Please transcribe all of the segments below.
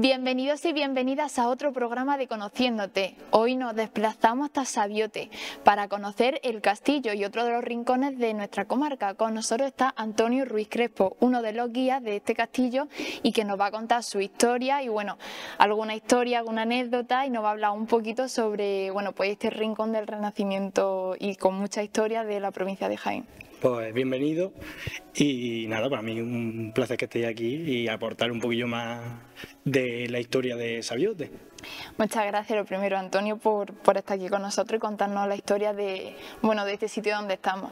Bienvenidos y bienvenidas a otro programa de Conociéndote. Hoy nos desplazamos hasta Sabiote para conocer el castillo y otro de los rincones de nuestra comarca. Con nosotros está Antonio Ruiz Crespo, uno de los guías de este castillo y que nos va a contar su historia y bueno, alguna historia, alguna anécdota y nos va a hablar un poquito sobre pues este rincón del Renacimiento y con mucha historia de la provincia de Jaén. Pues bienvenido y nada, para mí un placer que estéis aquí y aportar un poquillo más de la historia de Sabiote. Muchas gracias, lo primero, Antonio, por estar aquí con nosotros y contarnos la historia de este sitio donde estamos.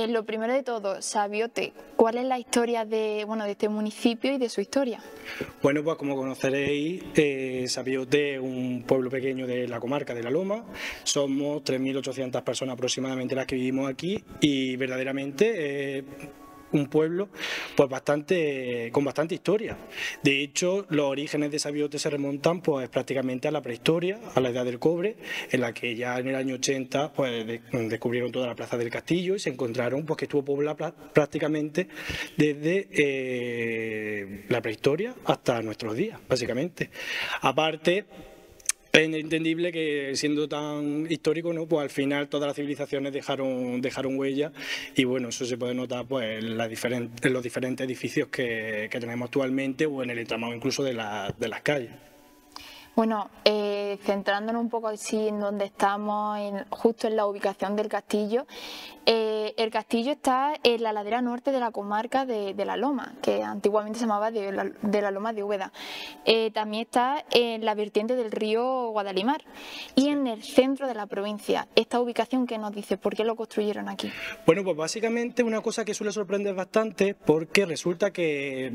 Lo primero de todo, Sabiote, ¿cuál es la historia de este municipio y de su historia? Bueno, pues como conoceréis, Sabiote es un pueblo pequeño de la comarca de La Loma. Somos 3.800 personas aproximadamente las que vivimos aquí y verdaderamente un pueblo pues con bastante historia. De hecho, los orígenes de Sabiote se remontan pues prácticamente a la prehistoria, a la edad del cobre, en la que ya en el año 80 pues descubrieron toda la plaza del castillo y se encontraron pues que estuvo poblada prácticamente desde la prehistoria hasta nuestros días, básicamente. Aparte, es entendible que siendo tan histórico, ¿no? Pues al final todas las civilizaciones dejaron huella y bueno, eso se puede notar pues en los diferentes edificios que tenemos actualmente o en el entramado incluso de las calles. Bueno, centrándonos un poco así en donde estamos, justo en la ubicación del castillo, el castillo está en la ladera norte de la comarca de La Loma, que antiguamente se llamaba de la Loma de Úbeda. También está en la vertiente del río Guadalimar y en el centro de la provincia. Esta ubicación, ¿qué nos dice? ¿Por qué lo construyeron aquí? Bueno, pues básicamente una cosa que suele sorprender bastante porque resulta que,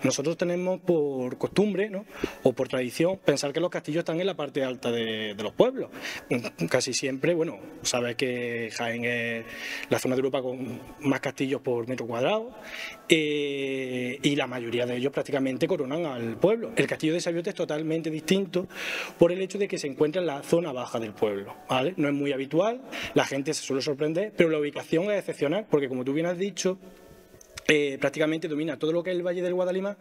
nosotros tenemos por costumbre, ¿no? O por tradición pensar que los castillos están en la parte alta de los pueblos. Casi siempre, sabes que Jaén es la zona de Europa con más castillos por metro cuadrado y la mayoría de ellos prácticamente coronan al pueblo. El castillo de Sabiote es totalmente distinto por el hecho de que se encuentra en la zona baja del pueblo, ¿vale? No es muy habitual, la gente se suele sorprender, pero la ubicación es excepcional porque, como tú bien has dicho, prácticamente domina todo lo que es el Valle del Guadalimar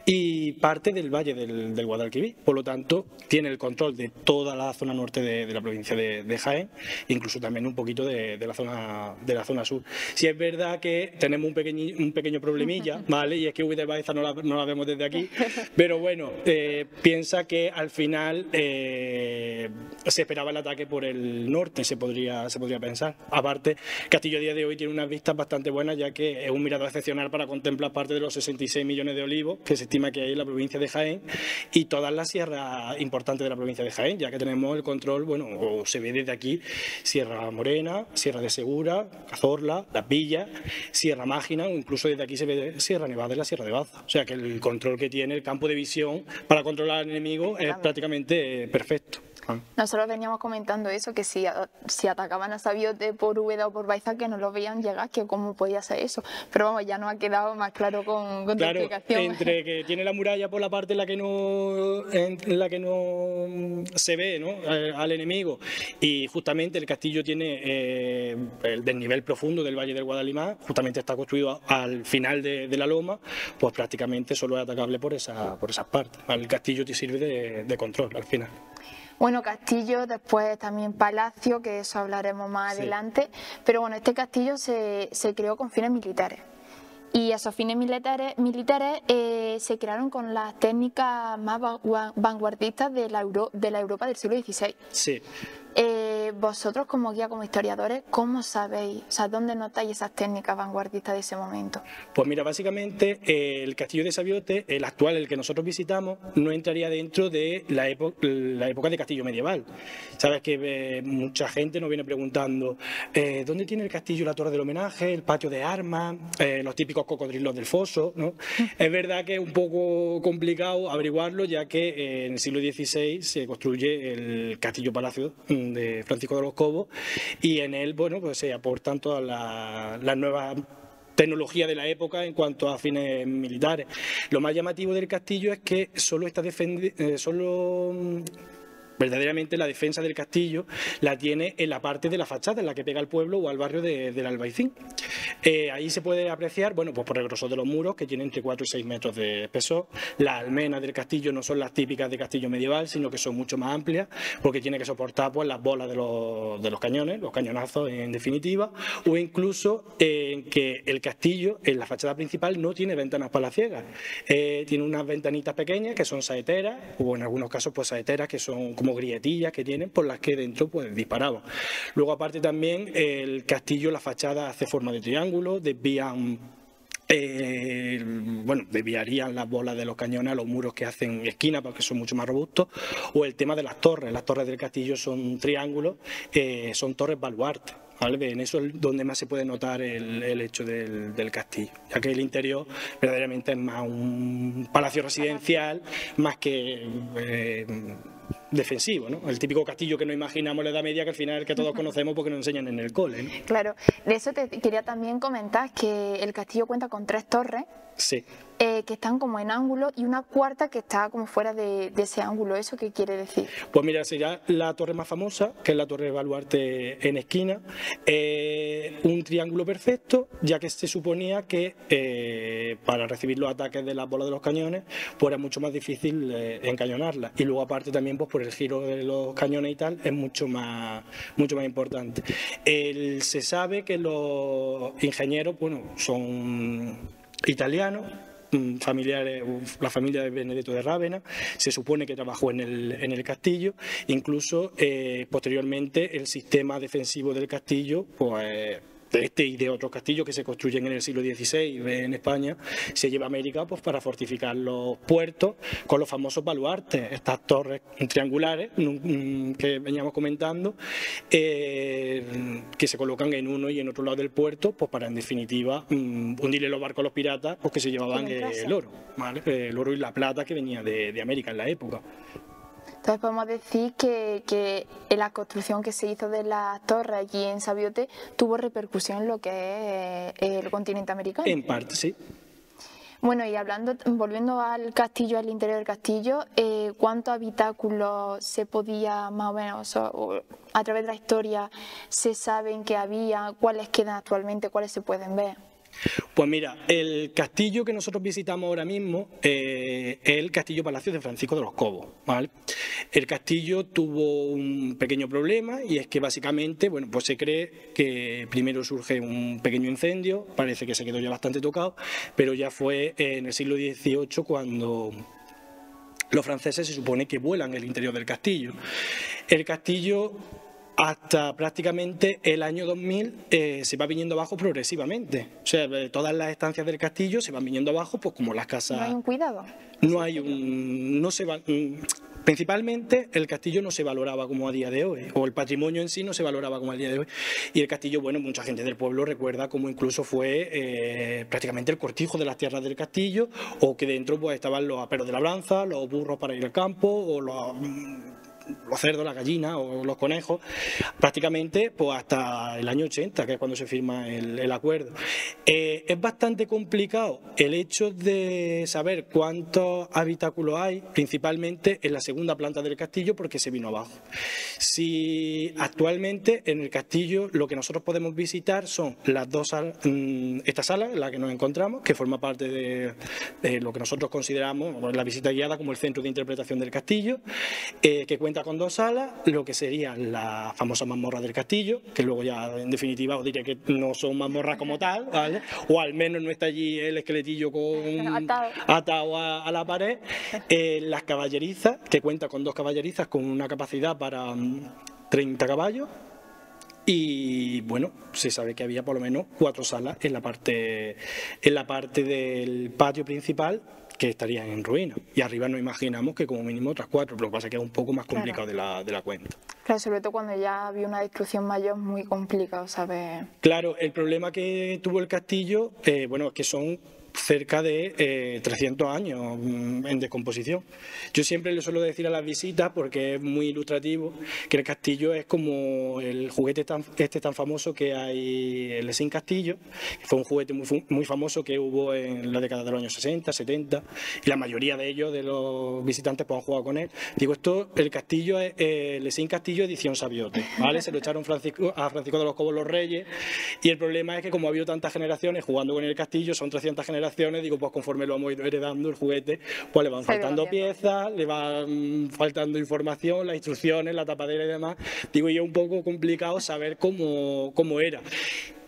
y parte del Valle del Guadalquivir. Por lo tanto, tiene el control de toda la zona norte de la provincia de Jaén, incluso también un poquito de la zona sur. Si es verdad que tenemos un pequeño problemilla, ¿vale? Y es que Úbeda y Baeza no la vemos desde aquí, pero bueno, piensa que al final se esperaba el ataque por el norte, se podría pensar. Aparte, Castillo a día de hoy tiene unas vistas bastante buenas, ya que es un mirador excepcional para contemplar parte de los 66 millones de olivos que se estima que hay en la provincia de Jaén y todas las sierras importantes de la provincia de Jaén, ya que tenemos el control, o se ve desde aquí, Sierra Morena, Sierra de Segura, Cazorla, Las Villas, Sierra Mágina, o incluso desde aquí se ve Sierra Nevada y la Sierra de Baza. O sea que el control que tiene, el campo de visión para controlar al enemigo es prácticamente perfecto. Nosotros veníamos comentando eso, que si atacaban a Sabiote por Úbeda o por Baeza, que no lo veían llegar, que cómo podía ser eso. Pero vamos, ya nos ha quedado más claro con tu explicación. Entre que tiene la muralla por la parte en la que no se ve, ¿no? Al enemigo, y justamente el castillo tiene el desnivel profundo del Valle del Guadalimar, justamente está construido al final de la loma, pues prácticamente solo es atacable por esas partes. El castillo te sirve de control al final. Bueno, castillo, después también palacio, que eso hablaremos más adelante, pero este castillo se creó con fines militares. Y esos fines militares se crearon con las técnicas más vanguardistas de la Europa del siglo XVI. Sí. Vosotros como guía, como historiadores, ¿cómo sabéis? O sea, ¿dónde notáis esas técnicas vanguardistas de ese momento? Pues mira, básicamente el castillo de Sabiote, el actual, el que nosotros visitamos, no entraría dentro de la época de castillo medieval. Sabes que mucha gente nos viene preguntando ¿dónde tiene el castillo la torre del homenaje, el patio de armas, los típicos cocodrilos del foso, ¿no? Es verdad que es un poco complicado averiguarlo, ya que en el siglo XVI se construye el castillo palacio de Francisco de los Cobos y en él pues se aportan todas las nuevas tecnología de la época en cuanto a fines militares. Lo más llamativo del castillo es que solo verdaderamente la defensa del castillo la tiene en la parte de la fachada, en la que pega al pueblo o al barrio del Albaicín. Ahí se puede apreciar, bueno, pues por el grosor de los muros, que tienen entre 4 y 6 metros de espesor. Las almenas del castillo no son las típicas de castillo medieval, sino que son mucho más amplias, porque tiene que soportar pues las bolas de los cañones, los cañonazos en definitiva, o incluso en que el castillo, en la fachada principal, no tiene ventanas palaciegas. Tiene unas ventanitas pequeñas que son saeteras, o en algunos casos pues saeteras que son como grietillas que tienen por las que dentro pues disparaban. Luego aparte también el castillo, la fachada hace forma de triángulo, desvían desviarían las bolas de los cañones a los muros que hacen esquina porque son mucho más robustos, o el tema de las torres del castillo son triángulos, son torres baluarte. ¿Vale? En eso es donde más se puede notar el hecho del castillo, ya que el interior verdaderamente es más un palacio residencial más que defensivo, ¿no? El típico castillo que nos imaginamos en la Edad Media, que al final es el que todos conocemos porque nos enseñan en el cole, ¿no? Claro, de eso te quería también comentar que el castillo cuenta con 3 torres. Sí. Que están como en ángulo y una cuarta que está como fuera de ese ángulo. ¿Eso qué quiere decir? Pues mira, sería la torre más famosa, que es la torre de baluarte en esquina, un triángulo perfecto, ya que se suponía que para recibir los ataques de las bolas de los cañones pues era mucho más difícil encañonarla, y luego aparte también pues por el giro de los cañones y tal es mucho más importante. Se sabe que los ingenieros, bueno, son italianos, familiares, la familia de Benedetto de Rávena, se supone que trabajó en el castillo, incluso posteriormente el sistema defensivo del castillo, pues de este y de otros castillos que se construyen en el siglo XVI en España, se lleva a América pues para fortificar los puertos con los famosos baluartes, estas torres triangulares que veníamos comentando, que se colocan en uno y en otro lado del puerto pues para en definitiva hundirle los barcos a los piratas pues que se llevaban el oro, ¿vale? El oro y la plata que venía de América en la época. Entonces podemos decir que la construcción que se hizo de las torres allí en Sabiote tuvo repercusión en lo que es el continente americano. En parte, sí. Bueno, y volviendo al castillo, al interior del castillo, ¿cuántos habitáculos se podía más o menos, a través de la historia, se saben que había, cuáles quedan actualmente, cuáles se pueden ver? Pues mira, el castillo que nosotros visitamos ahora mismo es el Castillo Palacio de Francisco de los Cobos, ¿vale? El castillo tuvo un pequeño problema, y es que básicamente, bueno, pues se cree que primero surge un pequeño incendio, parece que se quedó ya bastante tocado, pero ya fue en el siglo XVIII cuando los franceses se supone que vuelan el interior del castillo. El castillo, hasta prácticamente el año 2000 se va viniendo abajo progresivamente. O sea, todas las estancias del castillo se van viniendo abajo, pues como las casas. ¿No hay un cuidado? Principalmente el castillo no se valoraba como a día de hoy, o el patrimonio en sí no se valoraba como a día de hoy. Y el castillo, bueno, mucha gente del pueblo recuerda como incluso fue prácticamente el cortijo de las tierras del castillo, o que dentro pues estaban los aperos de labranza, los burros para ir al campo, o los cerdos, las gallinas o los conejos, prácticamente pues hasta el año 80, que es cuando se firma el acuerdo. Es bastante complicado el hecho de saber cuántos habitáculos hay, principalmente en la segunda planta del castillo, porque se vino abajo. Si actualmente en el castillo lo que nosotros podemos visitar son las dos salas, esta sala en la que nos encontramos, que forma parte de lo que nosotros consideramos la visita guiada como el centro de interpretación del castillo, que cuenta con 2 salas, lo que serían las famosas mazmorras del castillo, que luego ya en definitiva os diré que no son mazmorras como tal, ¿vale? O al menos no está allí el esqueletillo atado a la pared. Las caballerizas, que cuenta con 2 caballerizas con una capacidad para 30 caballos. Y bueno, se sabe que había por lo menos 4 salas en la parte del patio principal, que estarían en ruinas, y arriba nos imaginamos que como mínimo otras 4, pero lo que pasa es que es un poco más complicado de la cuenta. Claro, sobre todo cuando ya había una destrucción mayor, muy complicado saber. Claro, el problema que tuvo el castillo, bueno, es que son cerca de 300 años en descomposición. Yo siempre le suelo decir a las visitas, porque es muy ilustrativo, que el castillo es como el juguete tan famoso que hay, el Sin Castillo, que fue un juguete muy famoso que hubo en la década de los años 60, 70, y la mayoría de ellos, de los visitantes, pues han jugado con él. Digo, el castillo es el Sin Castillo edición Sabiote, ¿vale? Se lo echaron a Francisco de los Cobos los Reyes, y el problema es que como ha habido tantas generaciones jugando con el castillo, son 300 generaciones, digo, pues conforme lo hemos ido heredando el juguete, pues le van faltando piezas, le van faltando información, las instrucciones, la tapadera y demás. Digo, y es un poco complicado saber cómo era.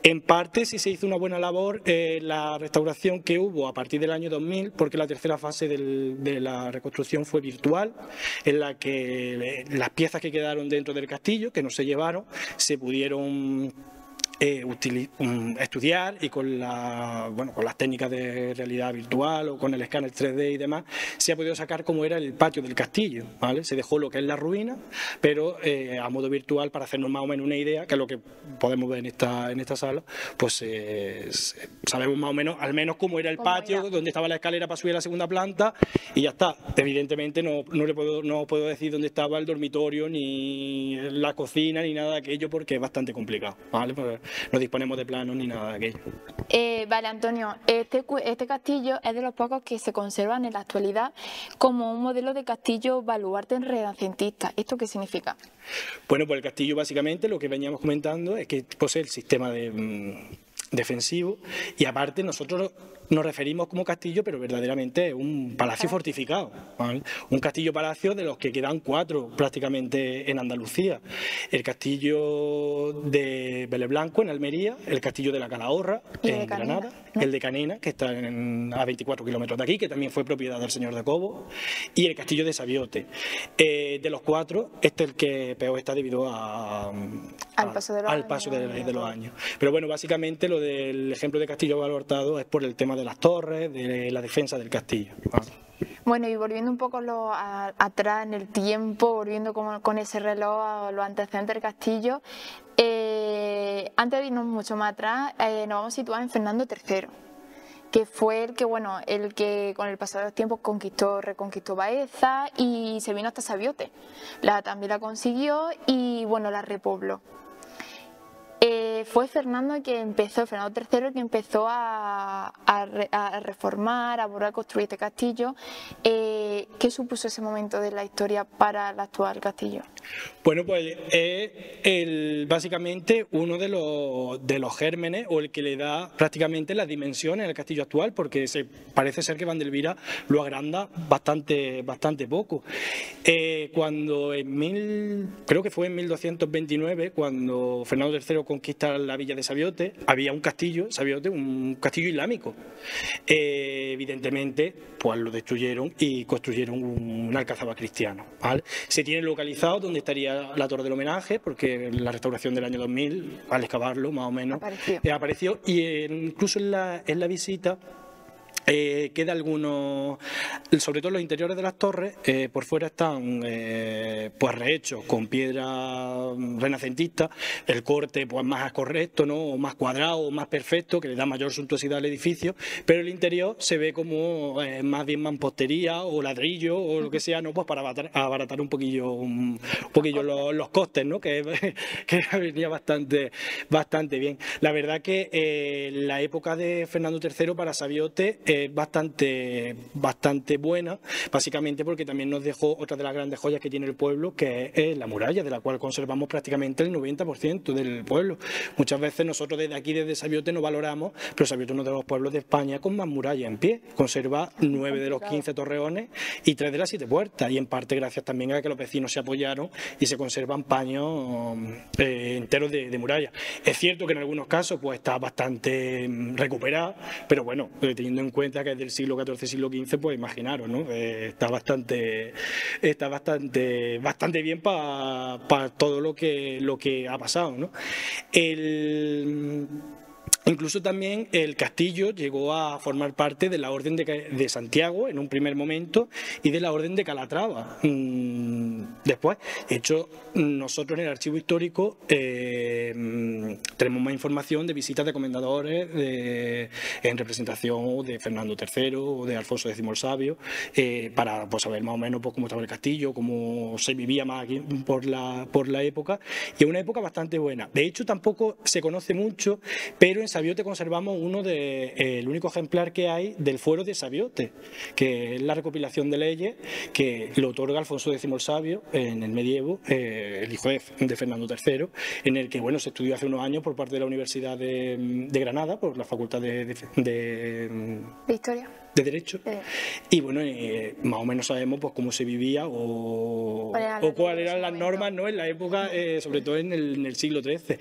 En parte sí se hizo una buena labor la restauración que hubo a partir del año 2000, porque la tercera fase de la reconstrucción fue virtual, en la que las piezas que quedaron dentro del castillo, que no se llevaron, se pudieron estudiar, y con las técnicas de realidad virtual o con el escáner 3D y demás, se ha podido sacar cómo era el patio del castillo, ¿vale? Se dejó lo que es la ruina, pero a modo virtual, para hacernos más o menos una idea, que es lo que podemos ver en esta sala, pues sabemos más o menos, al menos cómo era el patio, donde estaba la escalera para subir a la segunda planta, y ya está. Evidentemente no puedo decir dónde estaba el dormitorio, ni la cocina, ni nada de aquello, porque es bastante complicado, ¿vale? Pues no disponemos de planos ni nada de aquello. Vale, Antonio, este castillo es de los pocos que se conservan en la actualidad como un modelo de castillo baluarte renacentista. ¿Esto qué significa? Bueno, pues el castillo básicamente lo que veníamos comentando es que posee el sistema defensivo, y aparte nosotros nos referimos como castillo, pero verdaderamente es un palacio fortificado, ¿vale? Un castillo-palacio de los que quedan 4 prácticamente en Andalucía. El castillo de Vélez Blanco en Almería, el castillo de la Calahorra en Granada, ¿no? El de Canena, que está a 24 kilómetros de aquí, que también fue propiedad del señor de Cobo, y el castillo de Sabiote. De los 4, este es el que peor está debido al paso de los años. Pero bueno, básicamente lo del ejemplo de castillo baluartado es por el tema de las torres, de la defensa del castillo. Bueno, y volviendo un poco atrás en el tiempo, volviendo con ese reloj a los antecedentes del castillo, antes de irnos mucho más atrás, nos vamos a situar en Fernando III, que fue el que con el pasar de los tiempos reconquistó Baeza y se vino hasta Sabiote. También la consiguió y bueno, la repobló. Fue Fernando III el que empezó a reformar, a volver a construir este castillo. ¿Qué supuso ese momento de la historia para el actual castillo? Bueno, pues es básicamente uno de los gérmenes, o el que le da prácticamente las dimensiones al castillo actual, porque parece ser que Vandelvira lo agranda bastante poco. Cuando creo que fue en 1229, cuando Fernando III conquista la villa de Sabiote, había un castillo, Sabiote, un castillo islámico. Evidentemente, pues lo destruyeron y construyeron un alcázaba cristiano, ¿vale? Se tiene localizado donde estaría la torre del homenaje, porque la restauración del año 2000, al excavarlo más o menos, apareció, y incluso en la visita queda algunos, sobre todo los interiores de las torres, por fuera están pues rehechos con piedra renacentista, el corte pues más correcto, ¿no? O más cuadrado, o más perfecto, que le da mayor suntuosidad al edificio, pero el interior se ve como más bien mampostería o ladrillo o lo que sea, ¿no? Pues para abaratar un poquillo los costes, ¿no? Que venía bastante bien. La verdad que la época de Fernando III para Sabiote bastante buena, básicamente porque también nos dejó otra de las grandes joyas que tiene el pueblo, que es la muralla, de la cual conservamos prácticamente el 90% del pueblo. Muchas veces nosotros desde Sabiote no valoramos, pero Sabiote es uno de los pueblos de España con más murallas en pie. Conserva 9 de los 15 torreones y 3 de las 7 puertas, y en parte gracias también a que los vecinos se apoyaron y se conservan paños enteros de muralla. Es cierto que en algunos casos pues está bastante recuperada, pero bueno, teniendo en cuenta que es del siglo XIV, siglo XV, pues imaginaros, ¿no? Está bastante bien para todo lo que ha pasado, ¿no? Incluso también el castillo llegó a formar parte de la Orden de Santiago en un primer momento y de la Orden de Calatrava después. De hecho, nosotros en el archivo histórico tenemos más información de visitas de comendadores en representación de Fernando III o de Alfonso X el Sabio, para pues, saber más o menos pues, cómo estaba el castillo, cómo se vivía más aquí por la época, y es una época bastante buena. De hecho, tampoco se conoce mucho, pero en Sabiote conservamos el único ejemplar que hay del fuero de Sabiote, que es la recopilación de leyes que lo otorga Alfonso X el Sabio en el medievo, el hijo de Fernando III, en el que bueno, se estudió hace unos años por parte de la Universidad de Granada, por la Facultad de Historia. De Derecho, y bueno, más o menos sabemos pues cómo se vivía o cuáles eran las normas, ¿no? En la época, sobre todo en el siglo XIII.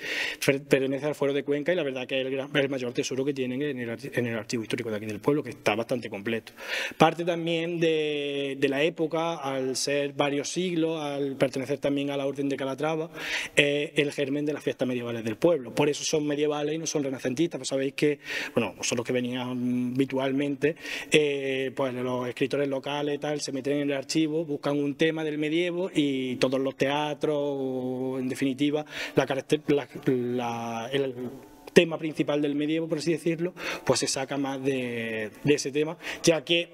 Pertenece al fuero de Cuenca y la verdad que es el mayor tesoro que tienen en el archivo histórico de aquí del pueblo, que está bastante completo. Parte también de la época, al ser varios siglos, al pertenecer también a la Orden de Calatrava, el germen de las fiestas medievales del pueblo. Por eso son medievales y no son renacentistas, pues sabéis que, bueno, son los que venían habitualmente. Pues los escritores locales y tal se meten en el archivo, buscan un tema del medievo y todos los teatros, en definitiva, el tema principal del medievo, por así decirlo, pues se saca más de ese tema, ya que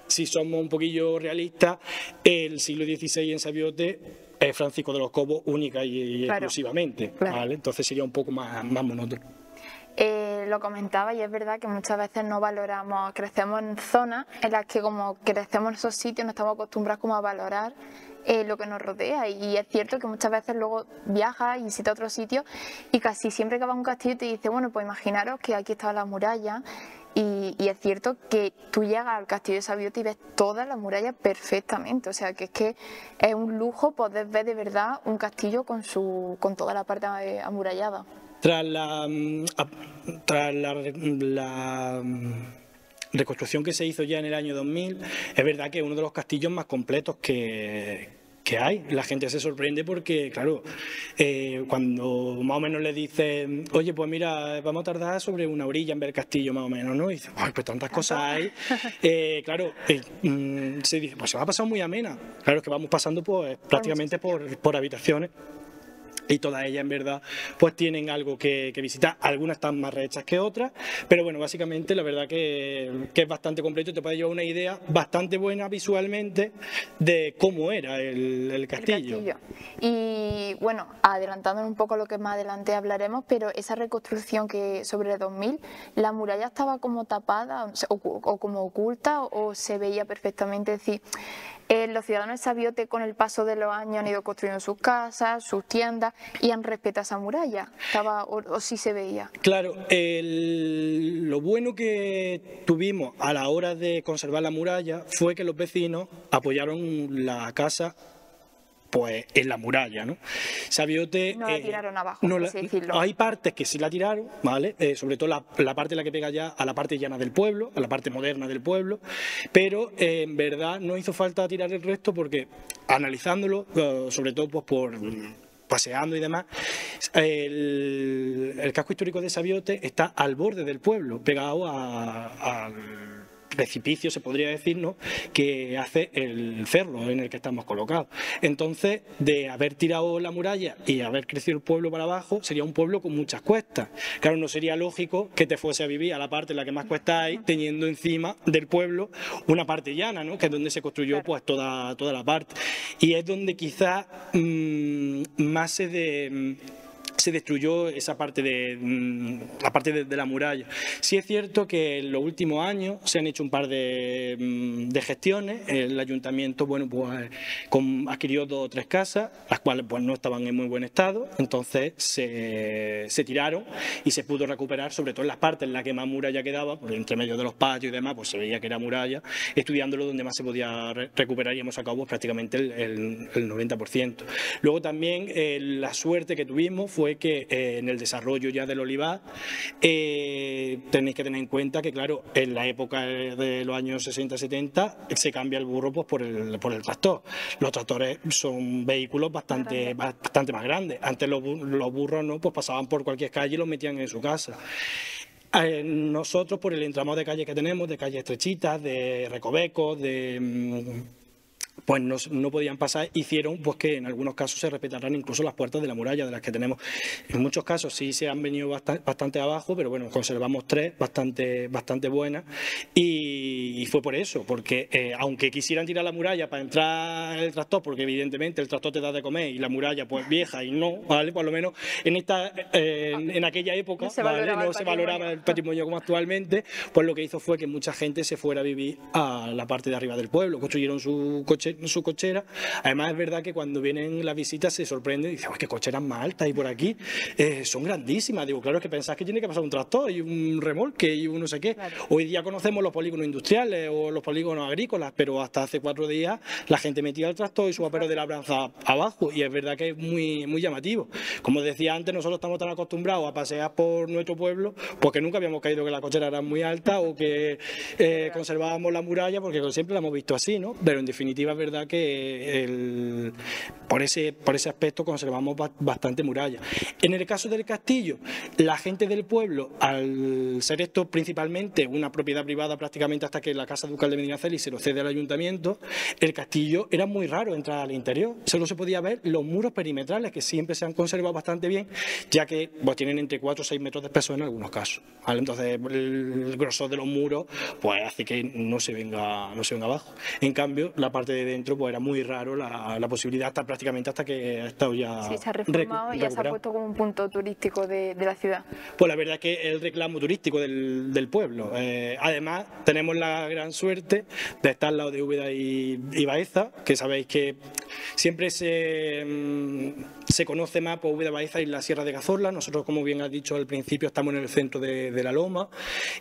si somos un poquillo realistas, el siglo XVI en Sabiote es Francisco de los Cobos única y exclusivamente, ¿vale? Entonces sería un poco más monótono. Lo comentaba y es verdad que muchas veces no valoramos, crecemos en zonas en las que como crecemos en esos sitios no estamos acostumbrados como a valorar lo que nos rodea, y es cierto que muchas veces luego viajas y visitas otros sitios y casi siempre que vas a un castillo te dice, bueno, pues imaginaros que aquí estaba la muralla, y es cierto que tú llegas al castillo de Sabiote y ves toda la muralla perfectamente, o sea que es un lujo poder ver de verdad un castillo con toda la parte amurallada. Tras la reconstrucción que se hizo ya en el año 2000, es verdad que es uno de los castillos más completos que hay. La gente se sorprende porque, claro, cuando más o menos le dicen, oye, pues mira, vamos a tardar sobre una orilla en ver el castillo más o menos, ¿no? Y dice, ay, pues tantas cosas hay. Claro, se dice, pues se va a pasar muy amena. Claro, es que vamos pasando pues prácticamente por habitaciones. Y todas ellas en verdad pues tienen algo que visitar, algunas están más rehechas que otras, pero bueno, básicamente la verdad que es bastante completo y te puede llevar una idea bastante buena visualmente de cómo era el castillo. Y bueno, adelantándonos un poco lo que más adelante hablaremos, pero esa reconstrucción que sobre el 2000, ¿la muralla estaba como tapada o como oculta o se veía perfectamente? Es decir, los ciudadanos de Sabiote con el paso de los años han ido construyendo sus casas, sus tiendas y han respetado esa muralla, o sí se veía. Claro, lo bueno que tuvimos a la hora de conservar la muralla fue que los vecinos apoyaron la casa pues en la muralla, ¿no? Sabiote, no la tiraron abajo, por así decirlo. Hay partes que sí la tiraron, ¿vale? Sobre todo la parte en la que pega ya a la parte llana del pueblo, a la parte moderna del pueblo, pero en verdad no hizo falta tirar el resto porque analizándolo, sobre todo pues por paseando y demás, el casco histórico de Sabiote está al borde del pueblo, pegado al precipicio, se podría decir, ¿no?, que hace el cerro en el que estamos colocados. Entonces, de haber tirado la muralla y haber crecido el pueblo para abajo, sería un pueblo con muchas cuestas. Claro, no sería lógico que te fuese a vivir a la parte en la que más cuestas hay, teniendo encima del pueblo una parte llana, ¿no?, que es donde se construyó pues toda la parte. Y es donde quizás más se destruyó esa parte la parte de la muralla. Sí es cierto que en los últimos años se han hecho un par de gestiones. El ayuntamiento, bueno, pues adquirió 2 o 3 casas, las cuales pues no estaban en muy buen estado, entonces se tiraron y se pudo recuperar, sobre todo en las partes en las que más muralla quedaba, por entre medio de los patios y demás, pues se veía que era muralla, estudiándolo donde más se podía recuperar y hemos sacado pues, prácticamente el 90%. Luego también la suerte que tuvimos fue que en el desarrollo ya del olivar tenéis que tener en cuenta que, claro, en la época de los años 60-70 se cambia el burro pues, por el tractor. Los tractores son vehículos bastante más grandes. Antes los burros no, pues pasaban por cualquier calle y los metían en su casa. Nosotros, por el entramado de calles que tenemos, de calles estrechitas, de recovecos, de pues no podían pasar, hicieron pues que en algunos casos se respetaran incluso las puertas de la muralla de las que tenemos. En muchos casos sí se han venido bastante abajo, pero bueno, conservamos 3 bastante buenas, y fue por eso, porque aunque quisieran tirar la muralla para entrar el tractor, porque evidentemente el tractor te da de comer y la muralla pues vieja y no, ¿vale? Por lo menos en aquella época no se valoraba el patrimonio como actualmente, pues lo que hizo fue que mucha gente se fuera a vivir a la parte de arriba del pueblo, construyeron su cochera. Además es verdad que cuando vienen las visitas se sorprenden y dicen, qué cocheras más altas hay por aquí, son grandísimas. Digo, claro, es que pensás que tiene que pasar un tractor y un remolque y un no sé qué. Claro. Hoy día conocemos los polígonos industriales o los polígonos agrícolas, pero hasta hace 4 días la gente metía el tractor y su apero de labranza abajo, y es verdad que es muy llamativo. Como decía antes, nosotros estamos tan acostumbrados a pasear por nuestro pueblo porque nunca habíamos caído que la cochera era muy alta o que conservábamos la muralla, porque siempre la hemos visto así, ¿no? Pero en definitiva es verdad que por ese aspecto conservamos bastante muralla. En el caso del castillo, la gente del pueblo, al ser esto principalmente una propiedad privada prácticamente hasta que la Casa Ducal de Medinaceli se lo cede al ayuntamiento, el castillo era muy raro entrar al interior, solo se podía ver los muros perimetrales, que siempre se han conservado bastante bien, ya que pues, tienen entre 4 o 6 metros de espesor en algunos casos, ¿vale? Entonces el grosor de los muros pues hace que no se venga abajo. En cambio, la parte de dentro pues era muy raro la posibilidad prácticamente hasta que ha estado ya sí, se ha reformado y ya se ha puesto como un punto turístico de la ciudad. Pues la verdad es que el reclamo turístico del pueblo. Además, tenemos la gran suerte de estar al lado de Úbeda y Baeza, que sabéis que siempre se conoce más por Úbeda, Baeza y la Sierra de Cazorla.Nosotros, como bien has dicho al principio, estamos en el centro de la Loma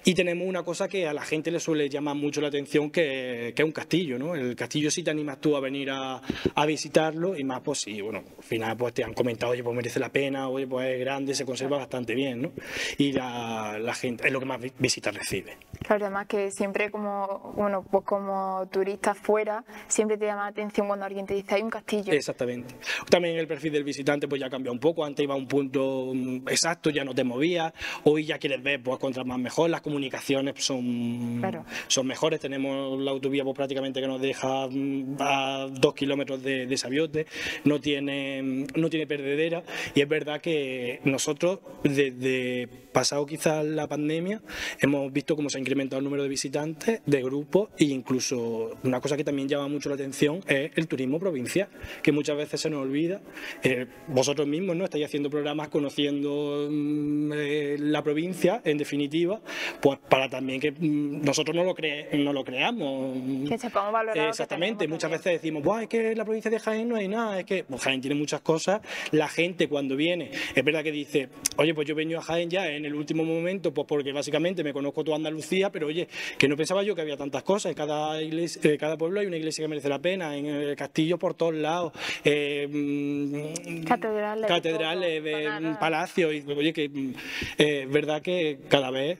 y tenemos una cosa que a la gente le suele llamar mucho la atención, que es un castillo, ¿no? El castillo, si te animas tú a venir a visitarlo, y más pues sí, bueno, al final pues te han comentado, oye, pues merece la pena, oye, pues es grande, se conserva bastante bien, ¿no? Y la gente es lo que más visitas recibe. Claro, además que siempre pues como turista fuera, siempre te llama la atención cuando alguien te dice hay un castillo. Exactamente. También el perfil del visitante pues ya cambia un poco, antes iba a un punto exacto, ya no te movías, hoy ya quieres ver pues contra más mejor, las comunicaciones son mejores, tenemos la autovía pues prácticamente que nos deja a 2 kilómetros de Sabiote, no tiene perdedera, y es verdad que nosotros desde pasado quizás la pandemia hemos visto cómo se ha incrementado el número de visitantes, de grupos, e incluso una cosa que también llama mucho la atención es el turismo provincial, que muchas veces se nos olvida. Vosotros mismos, ¿no?, estáis haciendo programas conociendo la provincia, en definitiva, pues para también que nosotros no lo creamos. Que sepamos valorar. Exactamente, muchas veces decimos, es que en la provincia de Jaén no hay nada, es que Jaén tiene muchas cosas. La gente cuando viene, es verdad que dice, oye, pues yo vengo a Jaén ya en el último momento, pues porque básicamente me conozco toda Andalucía, pero oye, que no pensaba yo que había tantas cosas. En cada pueblo hay una iglesia que merece la pena, en el castillo por todos lados, catedrales, palacios, y oye, que es verdad que cada vez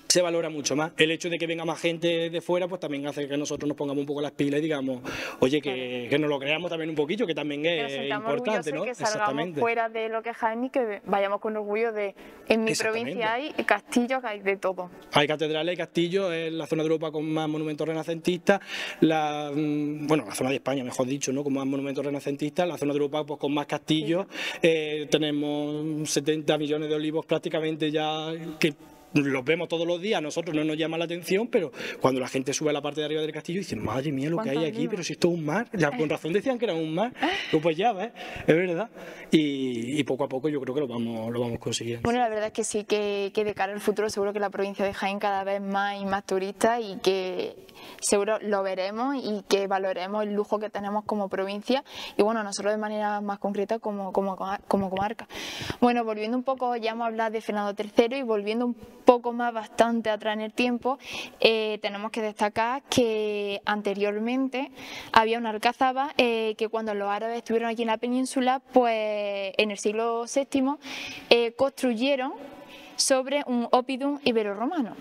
se valora mucho más. El hecho de que venga más gente de fuera pues también hace que nosotros nos pongamos un poco las pilas y digamos, oye, que nos lo creamos también un poquillo, que también es importante, ¿no? Que salgamos fuera de lo que es Jaén y que vayamos con orgullo de, en mi provincia hay castillos, hay de todo. Hay catedrales, hay castillos, es la zona de Europa con más monumentos renacentistas, la zona de España, mejor dicho, ¿no?, con más monumentos renacentistas, la zona de Europa pues con más castillos, tenemos 70 millones de olivos prácticamente ya, que los vemos todos los días, a nosotros no nos llama la atención, pero cuando la gente sube a la parte de arriba del castillo dicen, madre mía lo que hay aquí, pero si esto es un mar, ya con razón decían que era un mar, pues ya ves, es verdad, y poco a poco yo creo que lo vamos consiguiendo. Bueno, la verdad es que sí, que de cara al futuro seguro que la provincia de Jaén cada vez más y más turistas, y que seguro lo veremos y que valoremos el lujo que tenemos como provincia, y bueno, nosotros de manera más concreta como comarca. Bueno, volviendo un poco, ya hemos hablado de Fernando III, y volviendo un poco más bastante atrás en el tiempo, tenemos que destacar que anteriormente había una alcazaba que cuando los árabes estuvieron aquí en la península, pues en el siglo VII construyeron sobre un oppidum ibero-romano.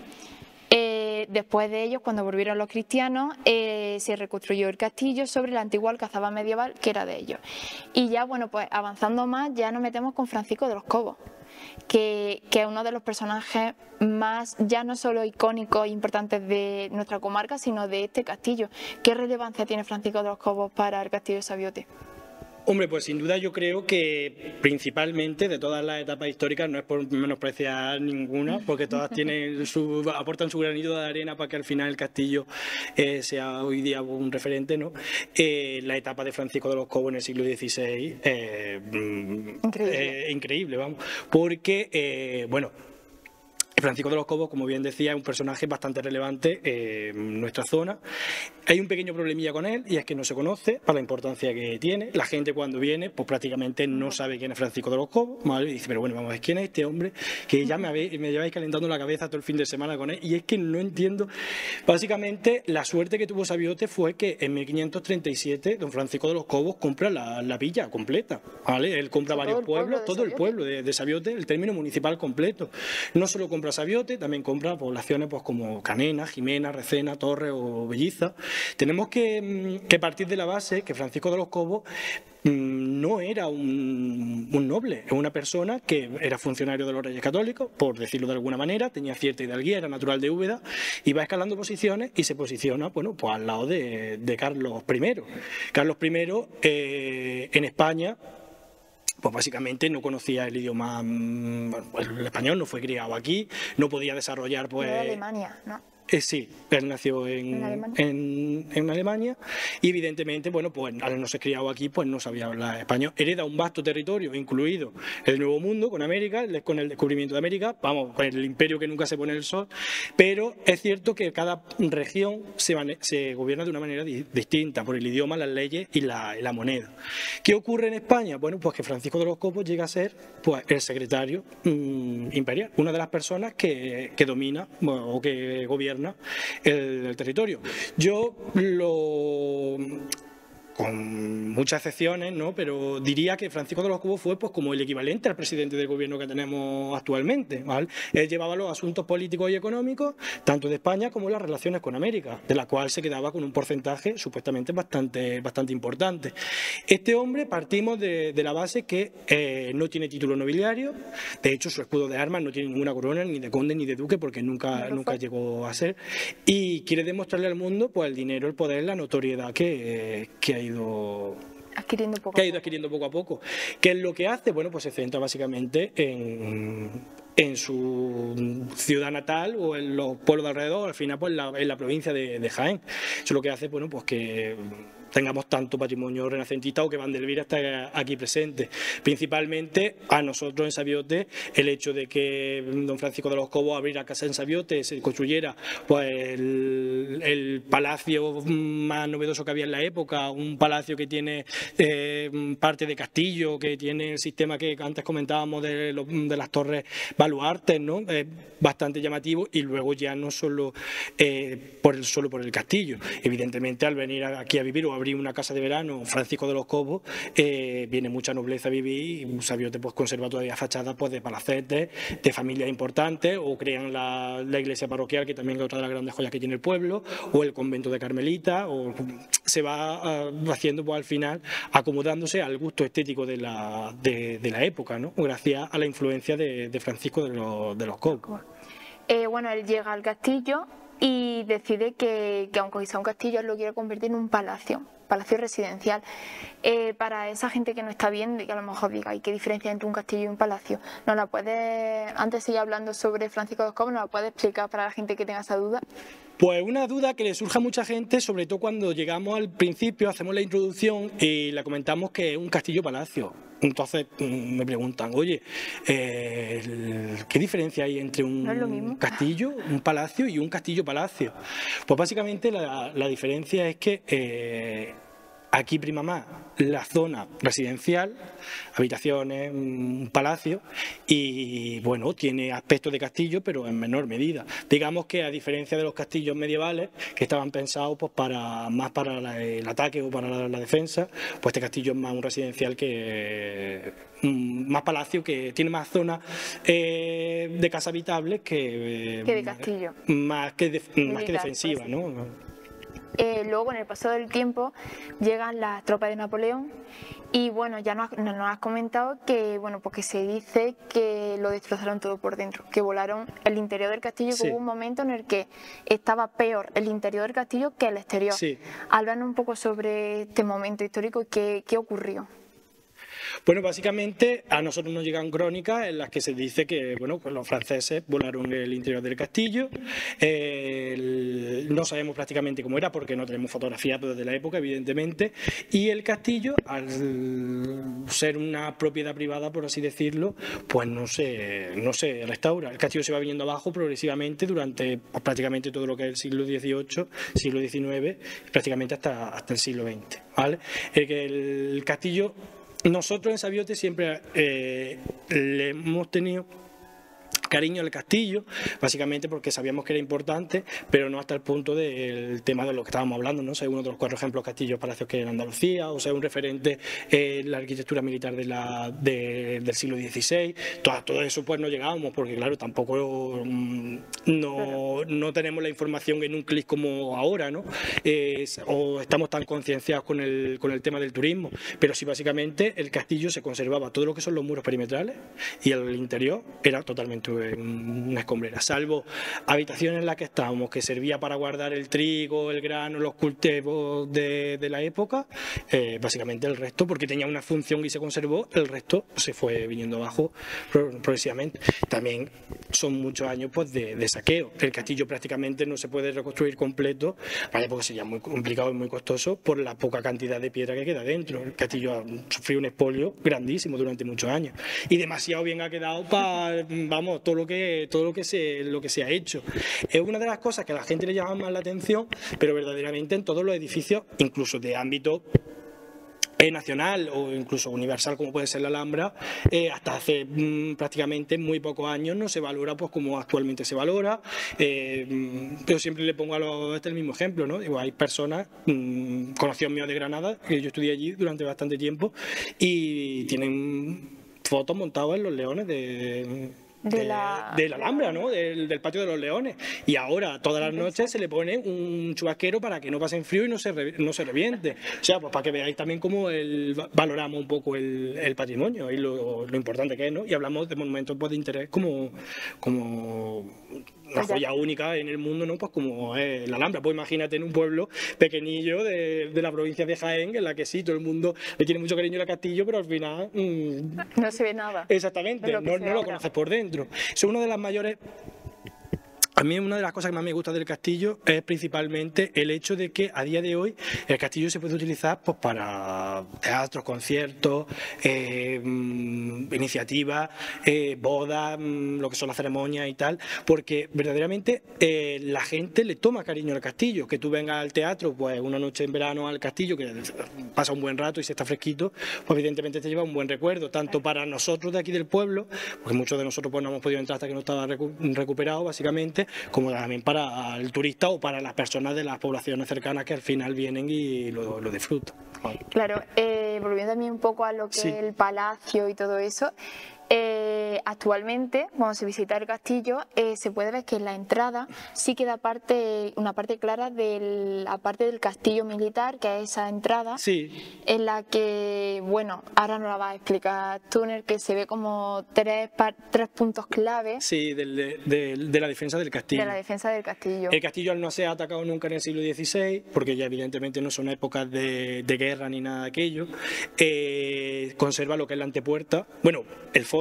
Después de ellos, cuando volvieron los cristianos, se reconstruyó el castillo sobre la antigua alcazaba medieval que era de ellos. Y ya, bueno, pues avanzando más, ya nos metemos con Francisco de los Cobos. que es uno de los personajes más, ya no solo icónicos e importantes de nuestra comarca, sino de este castillo. ¿Qué relevancia tiene Francisco de los Cobos para el castillo de Sabiote? Hombre, pues sin duda yo creo que principalmente de todas las etapas históricas, no es por menospreciar ninguna, porque todas aportan su granito de arena para que al final el castillo sea hoy día un referente, ¿no? La etapa de Francisco de los Cobos en el siglo XVI increíble, vamos, porque, bueno, Francisco de los Cobos, como bien decía, es un personaje bastante relevante en nuestra zona. Hay un pequeño problemilla con él y es que no se conoce para la importancia que tiene. La gente cuando viene pues prácticamente no sabe quién es Francisco de los Cobos, ¿vale? Y dice, pero bueno, vamos a ver quién es este hombre que ya me lleváis calentando la cabeza todo el fin de semana con él. Y es que no entiendo. Básicamente la suerte que tuvo Sabiote fue que en 1537 don Francisco de los Cobos compra la villa completa, ¿vale? Él compra varios pueblos, todo el pueblo de Sabiote, el término municipal completo. No solo compra Sabiote, también compra poblaciones pues como Canena, Jimena, Recena, Torres o Belliza. Tenemos que partir de la base que Francisco de los Cobos no era un noble, es una persona que era funcionario de los Reyes Católicos, por decirlo de alguna manera, tenía cierta hidalguía, era natural de Úbeda, y va escalando posiciones y se posiciona, bueno, pues al lado de Carlos I. Carlos I en España, pues básicamente no conocía el idioma, el español, no fue criado aquí, no podía desarrollar pues... No de Alemania, ¿no? Sí, él nació en Alemania y evidentemente, bueno, pues al no ser criado aquí, pues no sabía hablar español. Hereda un vasto territorio, incluido el Nuevo Mundo con América, con el descubrimiento de América, vamos, con el imperio que nunca se pone el sol, pero es cierto que cada región se gobierna de una manera distinta por el idioma, las leyes y la moneda. ¿Qué ocurre en España? Bueno, pues que Francisco de los Cobos llega a ser pues el secretario imperial, una de las personas que domina, bueno, o que gobierna el territorio. Yo con muchas excepciones, ¿no? Pero diría que Francisco de los Cobos fue pues como el equivalente al presidente del gobierno que tenemos actualmente, ¿vale? Él llevaba los asuntos políticos y económicos, tanto de España como las relaciones con América, de la cual se quedaba con un porcentaje supuestamente bastante importante. Este hombre partimos de la base que no tiene título nobiliario, de hecho su escudo de armas no tiene ninguna corona, ni de conde ni de duque, porque nunca llegó a ser, y quiere demostrarle al mundo pues el dinero, el poder, la notoriedad que ha ido adquiriendo poco a poco. ¿Qué es lo que hace? Bueno, pues se centra básicamente en su ciudad natal o en los pueblos de alrededor, al final pues en la provincia de Jaén. Eso es lo que hace, bueno, pues que tengamos tanto patrimonio renacentista o que Vandelvira está aquí presente. Principalmente a nosotros en Sabiote, el hecho de que don Francisco de los Cobos abriera casa en Sabiote, se construyera pues el palacio más novedoso que había en la época, un palacio que tiene parte de castillo, que tiene el sistema que antes comentábamos de las torres baluartes, ¿no? Bastante llamativo, y luego ya no solo solo por el castillo. Evidentemente al venir aquí a vivir o abrir una casa de verano, Francisco de los Cobos, viene mucha nobleza a vivir, y Sabiote pues conserva todavía fachadas pues de palacetes, de familias importantes, o crean la iglesia parroquial, que también es otra de las grandes joyas que tiene el pueblo, o el convento de Carmelita, o se va haciendo pues al final acomodándose al gusto estético de la época, ¿no? Gracias a la influencia de Francisco de los Cobos. Bueno, él llega al castillo y decide que aunque sea un castillo, él lo quiere convertir en un palacio residencial. Para esa gente que no está viendo y que a lo mejor diga, ¿y qué diferencia entre un castillo y un palacio? Antes seguía hablando sobre Francisco de los Cobos, ¿nos la puede explicar para la gente que tenga esa duda? Pues una duda que le surge a mucha gente, sobre todo cuando llegamos al principio, hacemos la introducción y le comentamos que es un castillo-palacio. Entonces me preguntan, oye, ¿qué diferencia hay entre un castillo, un palacio y un castillo-palacio? Pues básicamente la diferencia es que aquí prima más la zona residencial, habitaciones, un palacio, y bueno, tiene aspecto de castillo, pero en menor medida. Digamos que a diferencia de los castillos medievales, que estaban pensados pues más para el ataque o para la defensa, pues este castillo es más un residencial más palacio, que tiene más zonas de casa habitable que de castillo. Más que defensiva, ¿no? Luego, con el paso del tiempo, llegan las tropas de Napoleón y bueno, ya nos has comentado que bueno, porque se dice que lo destrozaron todo por dentro, que volaron el interior del castillo, Sí. que hubo un momento en el que estaba peor el interior del castillo que el exterior. Sí. Háblanos un poco sobre este momento histórico y qué ocurrió. Bueno, básicamente a nosotros nos llegan crónicas en las que se dice que bueno, pues los franceses volaron el interior del castillo. No sabemos prácticamente cómo era porque no tenemos fotografías de la época, evidentemente. Y el castillo, al ser una propiedad privada, por así decirlo, pues no se restaura. El castillo se va viniendo abajo progresivamente durante pues, prácticamente todo lo que es el siglo XVIII, siglo XIX, prácticamente hasta el siglo XX. ¿Vale? El castillo... Nosotros en Sabiote siempre le hemos tenido cariño al castillo, básicamente porque sabíamos que era importante, pero no hasta el punto del tema de lo que estábamos hablando, ¿no? O sea, uno de los 4 ejemplos castillos palacios que hay en Andalucía, o sea, un referente en la arquitectura militar del siglo XVI, todo eso pues no llegábamos, porque claro, tampoco no tenemos la información en un clic como ahora, ¿no? O estamos tan concienciados con el tema del turismo, pero sí básicamente el castillo se conservaba todo lo que son los muros perimetrales y el interior era totalmente una escombrera, salvo habitaciones en las que estábamos, que servía para guardar el trigo, el grano, los cultivos de la época, básicamente el resto, porque tenía una función y se conservó, el resto se fue viniendo abajo progresivamente. También son muchos años pues, de saqueo. El castillo prácticamente no se puede reconstruir completo, ¿vale? Porque sería muy complicado y muy costoso por la poca cantidad de piedra que queda dentro. El castillo ha sufrido un expolio grandísimo durante muchos años y demasiado bien ha quedado para, vamos, todo lo que se ha hecho. Es una de las cosas que a la gente le llama más la atención, pero verdaderamente en todos los edificios, incluso de ámbito nacional o incluso universal como puede ser la Alhambra, hasta hace prácticamente muy pocos años no se valora pues como actualmente se valora, pero siempre le pongo el mismo ejemplo, ¿no? Digo, hay personas, conocidos míos de Granada, que yo estudié allí durante bastante tiempo y tienen fotos montadas en los leones de la Alhambra, ¿no? Del patio de los leones, y ahora todas las noches se le pone un chubasquero para que no pasen frío y no se reviente, o sea, pues para que veáis también cómo valoramos un poco el patrimonio y lo importante que es, ¿no? Y hablamos de monumentos pues, de interés como una joya única en el mundo, ¿no? Pues como es la Alhambra. Pues imagínate en un pueblo pequeñillo de la provincia de Jaén, en la que sí, todo el mundo le tiene mucho cariño al castillo, pero al final no se ve nada. Exactamente, no lo conoces por dentro. Es una de las mayores... A mí una de las cosas que más me gusta del castillo es principalmente el hecho de que a día de hoy el castillo se puede utilizar pues, para teatros, conciertos, iniciativas, bodas, lo que son las ceremonias y tal, porque verdaderamente la gente le toma cariño al castillo. Que tú vengas al teatro pues una noche en verano al castillo, que pasa un buen rato y se está fresquito, pues evidentemente te lleva un buen recuerdo, tanto para nosotros de aquí del pueblo, porque muchos de nosotros pues, no hemos podido entrar hasta que no estaba recuperado básicamente, como también para el turista o para las personas de las poblaciones cercanas que al final vienen y lo disfrutan. Claro, volviendo también un poco a lo que es el palacio y todo eso, actualmente cuando se visita el castillo se puede ver que en la entrada sí queda una parte clara de la parte del castillo militar, que es esa entrada en la que, bueno, ahora nos la vas a explicar tú, en el que se ve como tres puntos clave. Sí, de la defensa del castillo. De la defensa del castillo. El castillo no se ha atacado nunca en el siglo XVI, porque ya evidentemente no son épocas de guerra ni nada de aquello. Conserva lo que es la antepuerta, bueno, el foso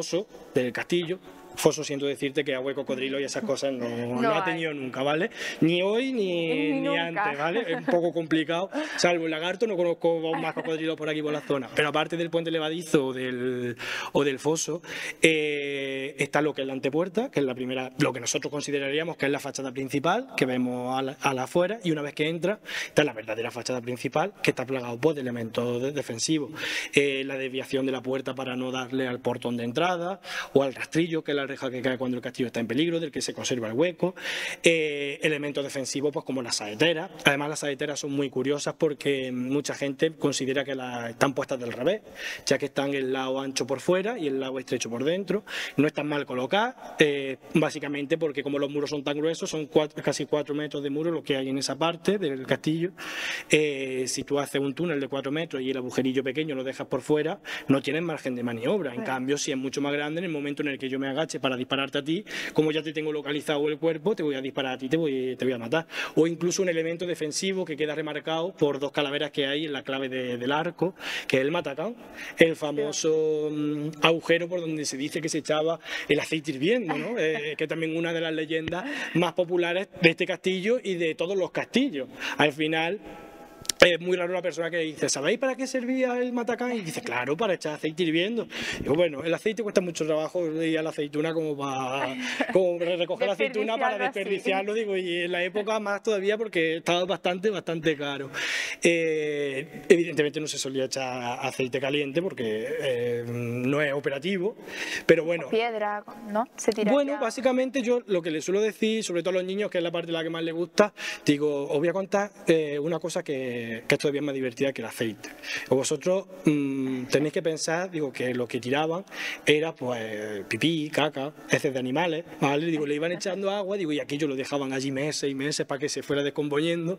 del castillo. Foso, siento decirte que agua de cocodrilo y esas cosas no ha tenido nunca, ¿vale? Ni hoy ni antes, ¿vale? Es un poco complicado, salvo el lagarto, no conozco más cocodrilos por aquí por la zona, pero aparte del puente levadizo o del foso, está lo que es la antepuerta, que es la primera, lo que nosotros consideraríamos que es la fachada principal, que vemos a la afuera, y una vez que entra, está la verdadera fachada principal, que está plagado pues, de elementos defensivos. La desviación de la puerta para no darle al portón de entrada, o al rastrillo, que es la la reja que cae cuando el castillo está en peligro, del que se conserva el hueco, elementos defensivos pues como las saeteras. Además las saeteras son muy curiosas porque mucha gente considera que están puestas del revés, ya que están el lado ancho por fuera y el lado estrecho por dentro. No están mal colocadas, básicamente porque como los muros son tan gruesos, son casi 4 metros de muro lo que hay en esa parte del castillo. Si tú haces un túnel de 4 metros y el agujerillo pequeño lo dejas por fuera, no tienes margen de maniobra. En cambio, si es mucho más grande, en el momento en el que yo me agache para dispararte a ti, como ya te tengo localizado el cuerpo, te voy a disparar a ti, te voy a matar. O incluso un elemento defensivo que queda remarcado por 2 calaveras que hay en la clave del arco, que es el matacán, el famoso agujero por donde se dice que se echaba el aceite hirviendo, ¿no? Que también una de las leyendas más populares de este castillo y de todos los castillos. Al final es muy raro la persona que dice, ¿sabéis para qué servía el matacán? Y dice, claro, para echar aceite hirviendo. Digo, bueno, el aceite cuesta mucho trabajo y a la aceituna como recoger la aceituna para desperdiciarlo, digo, y en la época más todavía porque estaba bastante caro. Evidentemente no se solía echar aceite caliente porque no es operativo, pero bueno. Piedra, ¿no? Se tira. Bueno, básicamente yo lo que les suelo decir, sobre todo a los niños, que es la parte de la que más les gusta, digo, os voy a contar una cosa que es todavía más divertida que el aceite. Vosotros tenéis que pensar, digo, que lo que tiraban era pues pipí, caca, heces de animales, ¿vale? Digo, le iban echando agua, digo, y aquello lo dejaban allí meses y meses para que se fuera descomponiendo.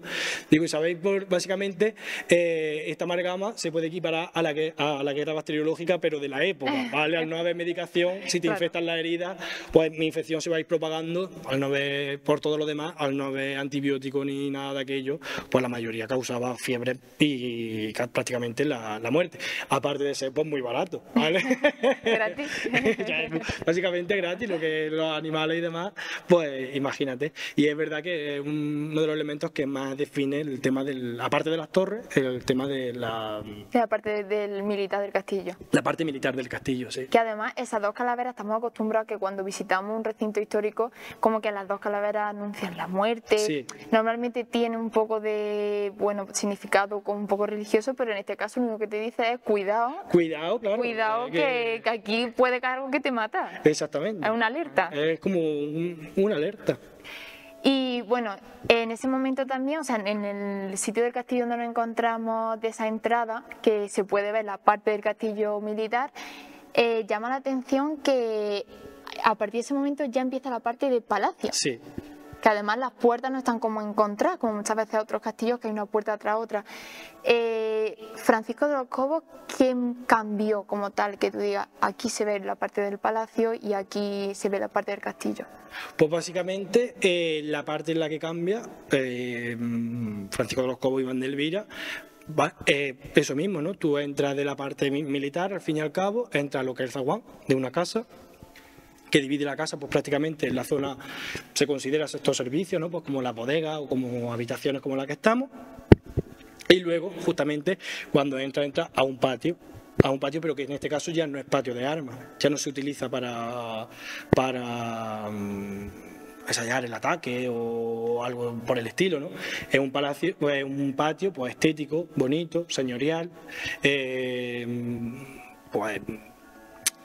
Digo, y sabéis, básicamente esta amalgama se puede equiparar a la guerra bacteriológica, pero de la época, ¿vale? Al no haber medicación, si te infectan las heridas, pues mi infección se va a ir propagando, al no haber, por todo lo demás, al no haber antibiótico ni nada de aquello, pues la mayoría causaba fiebre y prácticamente la muerte. Aparte de ser pues muy barato, ¿vale? Gratis. Básicamente gratis, lo que los animales y demás, pues imagínate. Y es verdad que es uno de los elementos que más define el tema aparte de las torres, el tema de la parte del militar del castillo. La parte militar del castillo, sí. Que además esas 2 calaveras estamos acostumbrados a que cuando visitamos un recinto histórico, como que las 2 calaveras anuncian la muerte. Sí. Normalmente tiene un poco de, bueno, significado como un poco religioso, pero en este caso lo único que te dice es cuidado. Cuidado, claro. Cuidado que aquí puede caer algo que te mata. Exactamente. Es una alerta. Es como una alerta. Y bueno, en ese momento también, o sea, en el sitio del castillo donde nos encontramos de esa entrada, que se puede ver la parte del castillo militar, llama la atención que a partir de ese momento ya empieza la parte de palacio. Sí. Que además las puertas no están como encontradas, como muchas veces otros castillos que hay una puerta tras otra. Francisco de los Cobos, ¿qué cambió como tal? Que tú digas, aquí se ve la parte del palacio y aquí se ve la parte del castillo. Pues básicamente la parte en la que cambia, Francisco de los Cobos y Iván de Elvira, eso mismo, ¿no? Tú entras de la parte militar, al fin y al cabo, entras a lo que es el zaguán de una casa, que divide la casa, pues prácticamente en la zona se considera sector servicio, ¿no? Pues como la bodega o como habitaciones como la que estamos. Y luego, justamente, cuando entra a un patio, pero que en este caso ya no es patio de armas, ya no se utiliza para ensayar el ataque o algo por el estilo, ¿no? Es un palacio, pues un patio pues estético, bonito, señorial, pues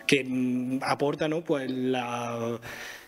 que aporta, ¿no? Pues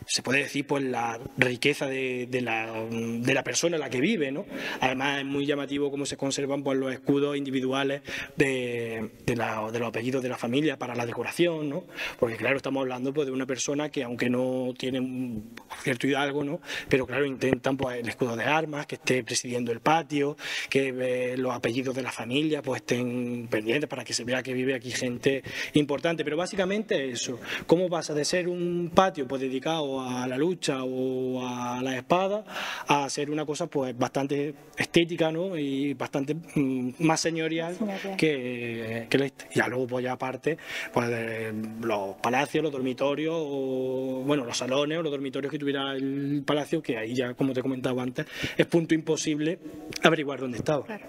se puede decir, pues la riqueza de la persona en la que vive, ¿no? Además es muy llamativo cómo se conservan pues los escudos individuales de los apellidos de la familia para la decoración, ¿no? Porque claro, estamos hablando pues de una persona que aunque no tiene un cierto hidalgo, ¿no? Pero claro, intentan pues el escudo de armas, que esté presidiendo el patio, que los apellidos de la familia pues estén pendientes para que se vea que vive aquí gente importante. Pero básicamente eso, cómo pasa de ser un patio pues dedicado a la lucha o a la espada a ser una cosa pues bastante estética, ¿no? Y bastante más señorial que ya luego pues ya aparte pues los palacios, los dormitorios o bueno, los salones o los dormitorios que tuviera el palacio, que ahí ya, como te comentaba antes, es punto imposible averiguar dónde estaba. Claro.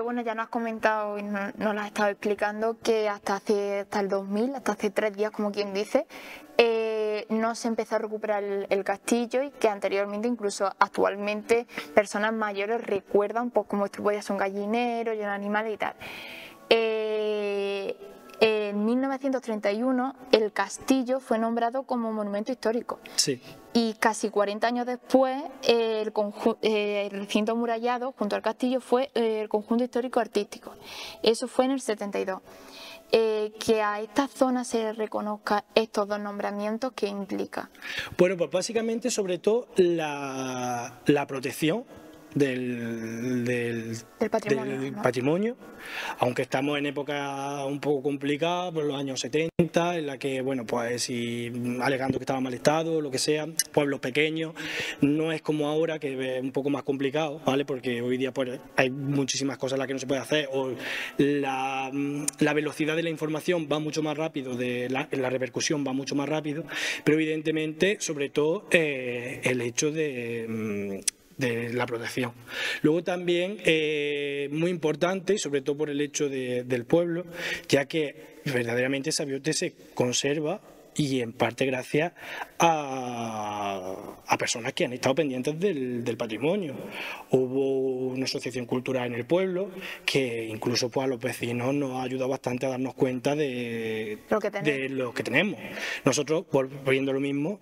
Bueno, ya nos has comentado y nos lo has estado explicando que hasta el 2000, hasta hace 3 días, como quien dice, no se empezó a recuperar el castillo y que anteriormente, incluso actualmente, personas mayores recuerdan pues como esto podía ser un gallinero, lleno de animales y tal. En 1931 el castillo fue nombrado como monumento histórico. Sí. Y casi 40 años después, el recinto amurallado junto al castillo fue el conjunto histórico artístico. Eso fue en el 72. Que a esta zona se le reconozca estos dos nombramientos, ¿qué implica? Bueno, pues básicamente, sobre todo, la protección del patrimonio, aunque estamos en época un poco complicada, por los años 70, en la que, bueno, pues si alegando que estaba en mal estado, lo que sea, pueblos pequeños, no es como ahora, que es un poco más complicado, ¿vale? Porque hoy día pues hay muchísimas cosas en las que no se puede hacer, o la velocidad de la información va mucho más rápido, la repercusión va mucho más rápido, pero evidentemente, sobre todo, el hecho de la protección. Luego también, muy importante, sobre todo por el hecho del pueblo, ya que verdaderamente Sabiote se conserva y en parte gracias a personas que han estado pendientes del patrimonio. Hubo una asociación cultural en el pueblo que incluso pues, a los vecinos nos ha ayudado bastante a darnos cuenta de lo que tenemos. Nosotros, volviendo a lo mismo,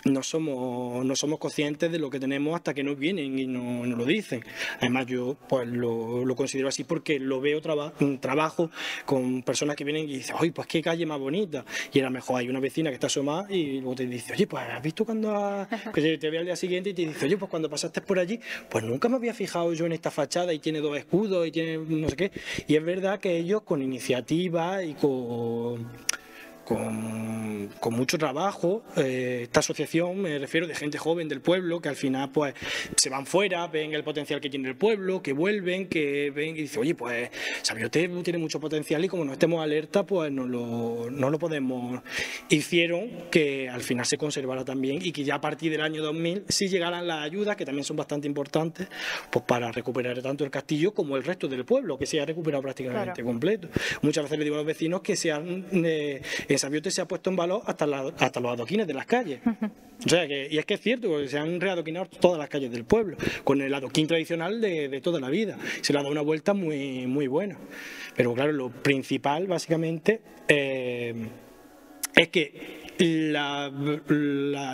no somos conscientes de lo que tenemos hasta que nos vienen y nos lo dicen. Además, yo pues lo considero así porque lo veo, trabajo con personas que vienen y dicen, oye, pues qué calle más bonita. Y a lo mejor hay una vecina que está asomada y luego te dice, oye, pues has visto cuando que te ve al día siguiente y te dice, oye, pues cuando pasaste por allí, pues nunca me había fijado yo en esta fachada y tiene 2 escudos y tiene no sé qué. Y es verdad que ellos con iniciativa y con mucho trabajo, esta asociación, me refiero de gente joven del pueblo, que al final pues se van fuera, ven el potencial que tiene el pueblo, que vuelven, que ven y dicen, oye, pues Sabiote tiene mucho potencial y como no estemos alerta, pues no lo podemos. Hicieron que al final se conservara también y que ya a partir del año 2000 sí llegaran las ayudas, que también son bastante importantes, pues para recuperar tanto el castillo como el resto del pueblo, que se ha recuperado prácticamente completo. Muchas veces le digo a los vecinos que en Sabiote se ha puesto en valor hasta los adoquines de las calles. O sea, y es que es cierto, porque se han readoquinado todas las calles del pueblo, con el adoquín tradicional de toda la vida. Se le ha dado una vuelta muy, muy buena. Pero claro, lo principal, básicamente, es que las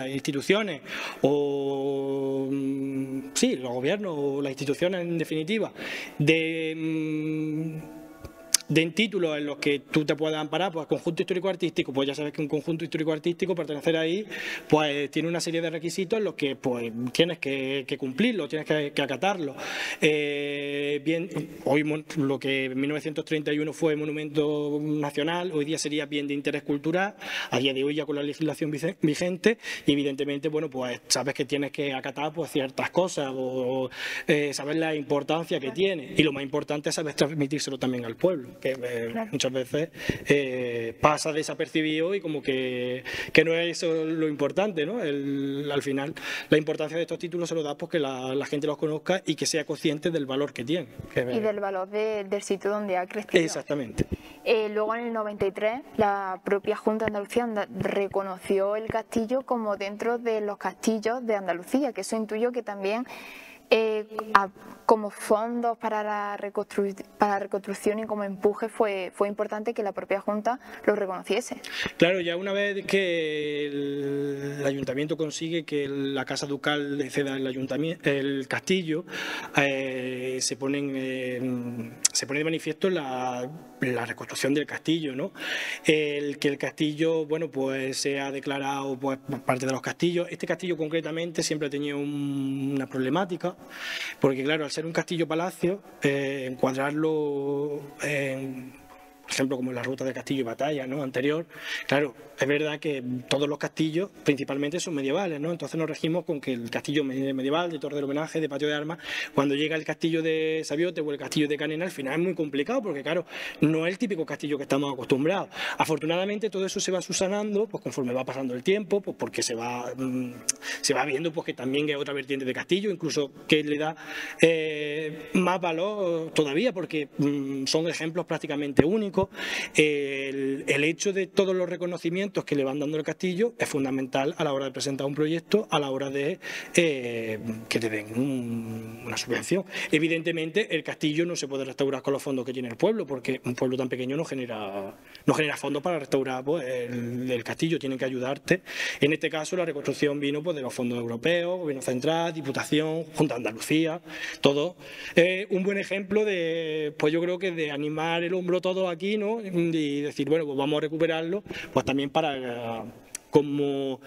instituciones o los gobiernos o las instituciones en definitiva de títulos en los que tú te puedas amparar, pues conjunto histórico-artístico, pues ya sabes que un conjunto histórico-artístico, pertenecer ahí, pues tiene una serie de requisitos en los que pues tienes que cumplirlo, tienes que acatarlo. Hoy lo que en 1931 fue monumento nacional, hoy día sería bien de interés cultural, a día de hoy ya con la legislación vigente, y evidentemente, bueno, pues sabes que tienes que acatar pues ciertas cosas o saber la importancia que tiene, y lo más importante es saber transmitírselo también al pueblo, que muchas veces pasa desapercibido y como que no es eso lo importante, ¿no? Al final la importancia de estos títulos se lo da porque la gente los conozca y que sea consciente del valor que tiene. Y del valor del sitio donde ha crecido. Exactamente. Luego en el 93 la propia Junta de Andalucía reconoció el castillo como dentro de los castillos de Andalucía, que eso intuyo que también como fondos para la reconstrucción y como empuje fue importante que la propia Junta lo reconociese. Claro, ya una vez que el ayuntamiento consigue que la Casa Ducal le ceda el castillo, se pone de manifiesto la reconstrucción del castillo, ¿no? Que el castillo, bueno, pues se ha declarado pues, parte de los castillos. Este castillo concretamente siempre ha tenido una problemática, porque claro, al ser un castillo-palacio, encuadrarlo por ejemplo, como en la ruta de Castillo y Batalla, ¿no? Anterior, claro, es verdad que todos los castillos principalmente son medievales, ¿no? Entonces nos regimos con que el castillo medieval de Torre del Homenaje, de Patio de Armas, cuando llega el castillo de Sabiote o el castillo de Canena, al final es muy complicado porque, claro, no es el típico castillo que estamos acostumbrados. Afortunadamente todo eso se va subsanando pues conforme va pasando el tiempo, pues porque se va viendo pues que también hay otra vertiente de castillo, incluso que le da más valor todavía porque son ejemplos prácticamente únicos. El hecho de todos los reconocimientos que le van dando al castillo es fundamental a la hora de presentar un proyecto, a la hora de que te den una subvención. Evidentemente el castillo no se puede restaurar con los fondos que tiene el pueblo, porque un pueblo tan pequeño no genera no genera fondos para restaurar pues, el castillo, tienen que ayudarte. En este caso la reconstrucción vino pues, de los fondos europeos, Gobierno Central, Diputación, Junta de Andalucía, todo. Un buen ejemplo de, pues yo creo que de animar el hombro todo aquí, ¿no? Y decir, bueno, pues vamos a recuperarlo, pues también para, como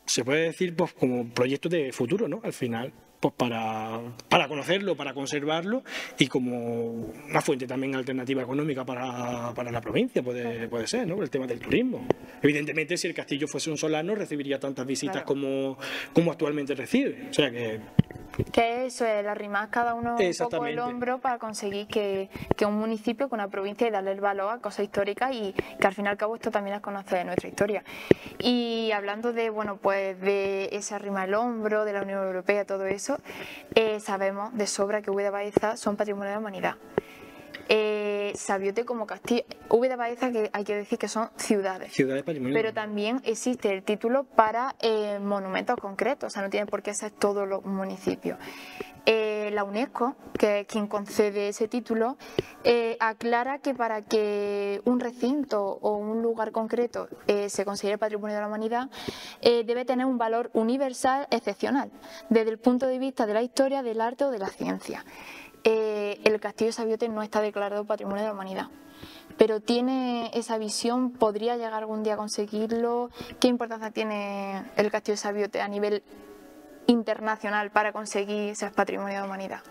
se puede decir, pues como proyecto de futuro, ¿no? Al final. Pues para conocerlo, para conservarlo y como una fuente también alternativa económica para la provincia, puede ser, ¿no? El tema del turismo. Evidentemente, si el castillo fuese un solar, no recibiría tantas visitas como actualmente recibe. O sea que eso es, el arrimar cada uno un poco el hombro para conseguir que un municipio, que una provincia, y darle el valor a cosas históricas y que al fin y al cabo esto también es conocer nuestra historia. Y hablando de, bueno, pues de ese arrimar el hombro, de la Unión Europea, todo eso, sabemos de sobra que Úbeda Baeza son patrimonio de la humanidad. Sabiote como castillo, Úbeda Baeza, que hay que decir que son ciudades patrimonio, pero también existe el título para monumentos concretos, o sea, no tiene por qué ser todos los municipios. La UNESCO, que es quien concede ese título, aclara que para que un recinto o un lugar concreto se considere patrimonio de la humanidad, debe tener un valor universal excepcional, desde el punto de vista de la historia, del arte o de la ciencia. El castillo de Sabiote no está declarado patrimonio de la humanidad, pero tiene esa visión, podría llegar algún día a conseguirlo. ¿Qué importancia tiene el castillo de Sabiote a nivel internacional para conseguir ser patrimonio de la humanidad?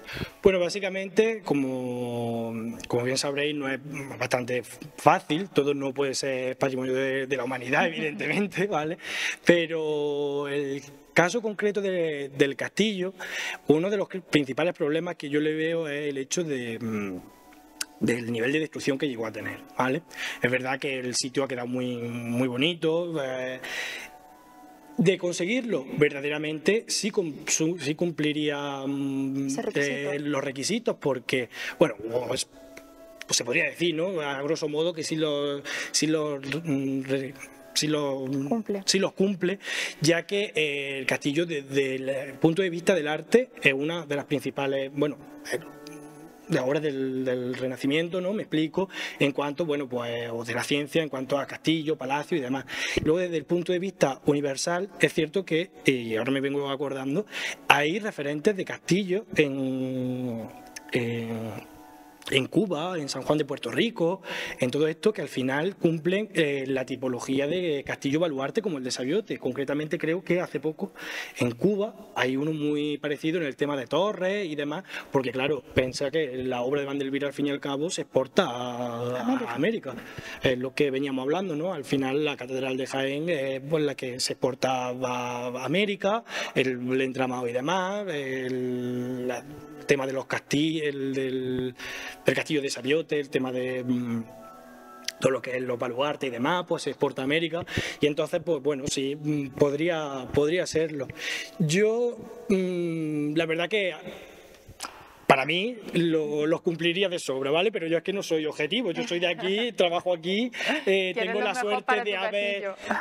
Bueno, básicamente, como bien sabréis, no es bastante fácil, todo no puede ser patrimonio de la humanidad, evidentemente, ¿vale? Pero el caso concreto del castillo, uno de los principales problemas que yo le veo es el hecho del nivel de destrucción que llegó a tener, ¿vale? Es verdad que el sitio ha quedado muy bonito. De conseguirlo, verdaderamente sí cumpliría los requisitos, porque, bueno, pues se podría decir, ¿no? A grosso modo que sí los cumple, ya que el castillo desde el punto de vista del arte es una de las principales, bueno, de ahora del Renacimiento, ¿no? Me explico, en cuanto, bueno, pues, o de la ciencia, en cuanto a castillo, palacio y demás. Luego, desde el punto de vista universal, es cierto que, y ahora me vengo acordando, hay referentes de castillos en Cuba, en San Juan de Puerto Rico, en todo esto que al final cumplen la tipología de castillo baluarte como el de Sabiote. Concretamente creo que hace poco en Cuba hay uno muy parecido en el tema de torres y demás, porque claro, piensa que la obra de Vandelvira al fin y al cabo se exporta a América. Es lo que veníamos hablando, ¿no? Al final la Catedral de Jaén es pues, la que se exporta a América, el entramado y demás, el tema de los castillos, del castillo de Sabiote, el tema de todo lo que es los baluartes y demás, pues se exporta a América, y entonces, pues bueno, sí, podría serlo. Yo, la verdad que para mí los cumpliría de sobra, ¿vale? Pero yo es que no soy objetivo, yo soy de aquí, trabajo aquí, tengo la suerte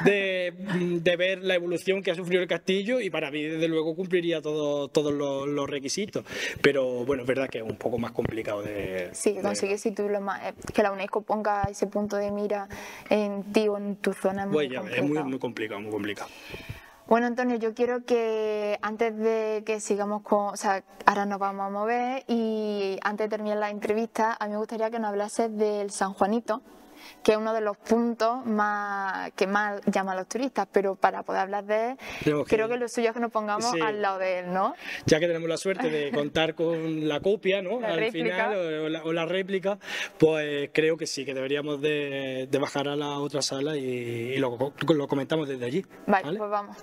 de ver la evolución que ha sufrido el castillo y para mí desde luego cumpliría todos los requisitos. Pero bueno, es verdad que es un poco más complicado de... Sí, conseguir que la UNESCO ponga ese punto de mira en ti o en tu zona. Es muy complicado, muy complicado. Bueno, Antonio, yo quiero que antes de que sigamos con... O sea, ahora nos vamos a mover y antes de terminar la entrevista, a mí me gustaría que nos hablases del San Juanito, que es uno de los puntos que más llama a los turistas, pero para poder hablar de él, creo que lo suyo es que nos pongamos al lado de él, ¿no? Ya que tenemos la suerte de contar con la copia, ¿no? Al final, o la réplica, pues creo que sí, que deberíamos de bajar a la otra sala y lo comentamos desde allí. Vale, pues vamos.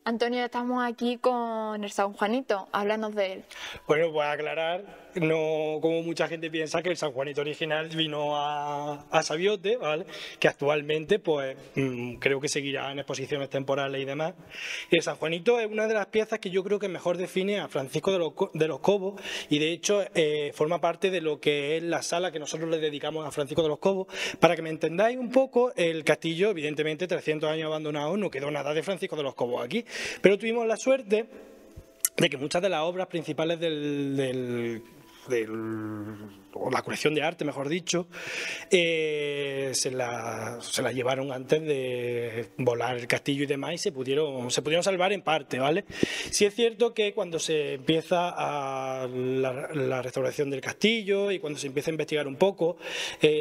Antonio, estamos aquí con el San Juanito, háblanos de él. Bueno, pues aclarar, no como mucha gente piensa que el San Juanito original vino a Sabiote, ¿vale? Que actualmente pues creo que seguirá en exposiciones temporales y demás. Y el San Juanito es una de las piezas que yo creo que mejor define a Francisco de los Cobos y de hecho forma parte de lo que es la sala que nosotros le dedicamos a Francisco de los Cobos. Para que me entendáis un poco, el castillo, evidentemente 300 años abandonado, no quedó nada de Francisco de los Cobos aquí, pero tuvimos la suerte de que muchas de las obras principales o la colección de arte, mejor dicho, se la llevaron antes de volar el castillo y demás, y se pudieron salvar en parte, ¿vale? Sí es cierto que cuando se empieza la restauración del castillo y cuando se empieza a investigar un poco,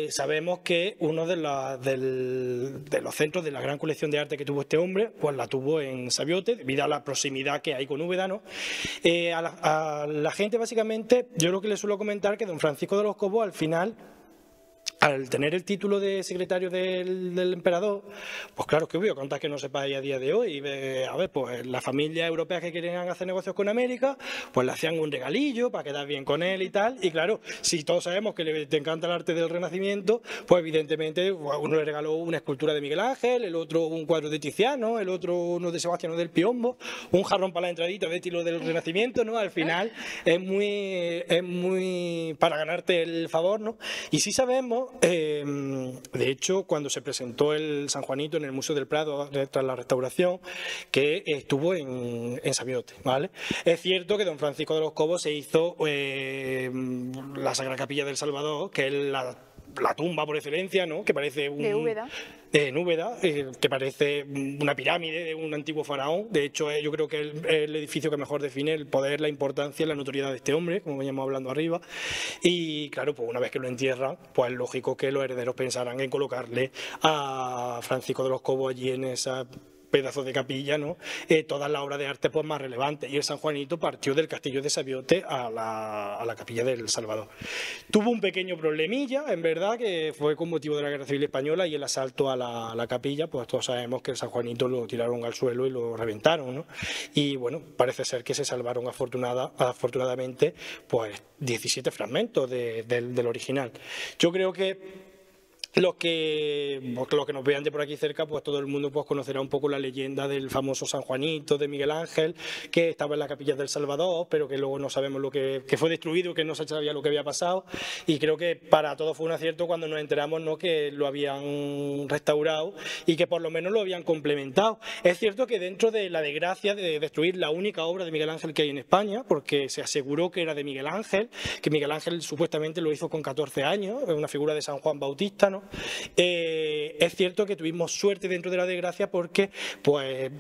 sabemos que uno de los centros de la gran colección de arte que tuvo este hombre, pues la tuvo en Sabiote, debido a la proximidad que hay con Úbeda, ¿no? A la gente, básicamente, yo lo que les suelo comentar que don Francisco de los Cobos, al final, al tener el título de secretario del emperador, pues claro, que voy a contar que no sepáis a día de hoy. A ver, pues las familias europeas que querían hacer negocios con América, pues le hacían un regalillo para quedar bien con él y tal. Y claro, si todos sabemos que te encanta el arte del Renacimiento, pues evidentemente uno le regaló una escultura de Miguel Ángel, el otro un cuadro de Tiziano, el otro uno de Sebastiano del Piombo, un jarrón para la entradita de estilo del Renacimiento, ¿no? Al final es muy para ganarte el favor, ¿no? Y sí sabemos. De hecho, cuando se presentó el San Juanito en el Museo del Prado tras la restauración, que estuvo en Sabiote, ¿vale? Es cierto que don Francisco de los Cobos se hizo la Sagrada Capilla del Salvador, que es la tumba por excelencia, ¿no? Que parece de Úbeda. En Úbeda, que parece una pirámide de un antiguo faraón. De hecho, yo creo que es el edificio que mejor define el poder, la importancia y la notoriedad de este hombre, como veníamos hablando arriba. Y claro, pues una vez que lo entierran, pues es lógico que los herederos pensarán en colocarle a Francisco de los Cobos allí en esa pedazo de capilla, ¿no? Todas las obras de arte pues más relevantes, y el San Juanito partió del castillo de Sabiote a la capilla del Salvador. Tuvo un pequeño problemilla, en verdad, que fue con motivo de la Guerra Civil Española, y el asalto a la capilla, pues todos sabemos que el San Juanito lo tiraron al suelo y lo reventaron, ¿no? Y bueno, parece ser que se salvaron afortunadamente pues 17 fragmentos del original. Yo creo que los que nos vean de por aquí cerca, pues todo el mundo pues conocerá un poco la leyenda del famoso San Juanito de Miguel Ángel, que estaba en la capilla del Salvador, pero que luego no sabemos que fue destruido, que no se sabía lo que había pasado, y creo que para todos fue un acierto cuando nos enteramos, ¿no?, que lo habían restaurado y que por lo menos lo habían complementado. Es cierto que dentro de la desgracia de destruir la única obra de Miguel Ángel que hay en España, porque se aseguró que era de Miguel Ángel, que Miguel Ángel supuestamente lo hizo con 14 años, una figura de San Juan Bautista, ¿no? Es cierto que tuvimos suerte dentro de la desgracia porque pues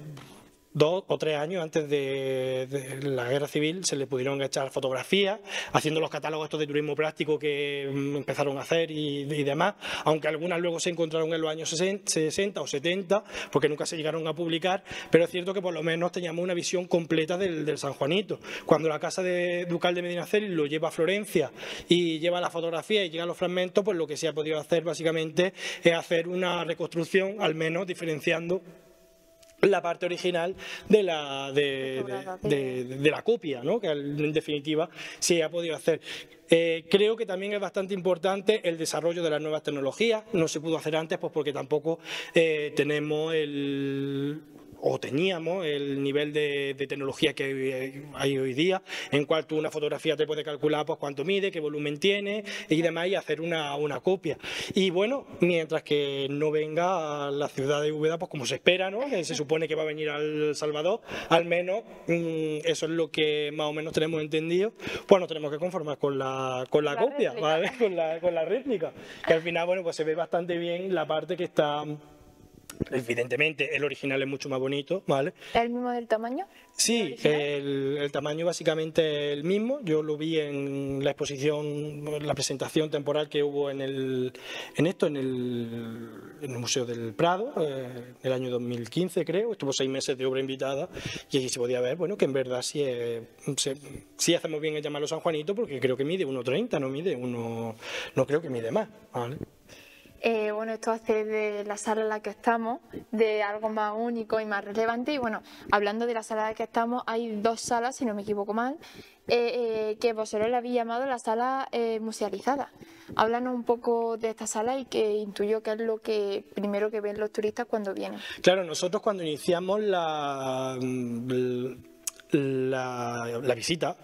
2 o 3 años antes de la guerra civil se le pudieron echar fotografías, haciendo los catálogos estos de turismo práctico que empezaron a hacer y demás, aunque algunas luego se encontraron en los años 60 o 70, porque nunca se llegaron a publicar, pero es cierto que por lo menos teníamos una visión completa del San Juanito. Cuando la casa ducal de Medinaceli lo lleva a Florencia y lleva la fotografía y llegan los fragmentos, pues lo que se ha podido hacer básicamente es hacer una reconstrucción, al menos diferenciando la parte original de la copia, ¿no?, que en definitiva se ha podido hacer. Creo que también es bastante importante el desarrollo de las nuevas tecnologías. No se pudo hacer antes pues porque tampoco teníamos el nivel de tecnología que hay hoy día, en cual tú una fotografía te puede calcular pues cuánto mide, qué volumen tiene y demás, y hacer una copia. Y bueno, mientras que no venga a la ciudad de Úbeda, pues como se espera, ¿no?, que se supone que va a venir al Salvador, al menos eso es lo que más o menos tenemos entendido, pues nos tenemos que conformar con la copia, ¿vale? Con la réplica, que al final, bueno, pues se ve bastante bien la parte que está. Evidentemente el original es mucho más bonito, ¿vale? ¿Es el mismo del tamaño? Sí, el tamaño básicamente es el mismo. Yo lo vi en la exposición, la presentación temporal que hubo en el Museo del Prado, en el año 2015 creo. Estuvo 6 meses de obra invitada y allí se podía ver, bueno, que en verdad sí hacemos bien en llamarlo San Juanito, porque creo que mide 1,30, no creo que mide más, ¿vale? Bueno, esto hace de la sala en la que estamos de algo más único y más relevante. Y bueno, hablando de la sala en la que estamos, hay 2 salas, si no me equivoco mal, que vosotros le habéis llamado la sala musealizada. Háblanos un poco de esta sala y que intuyo que es lo que primero que ven los turistas cuando vienen. Claro, nosotros cuando iniciamos la visita,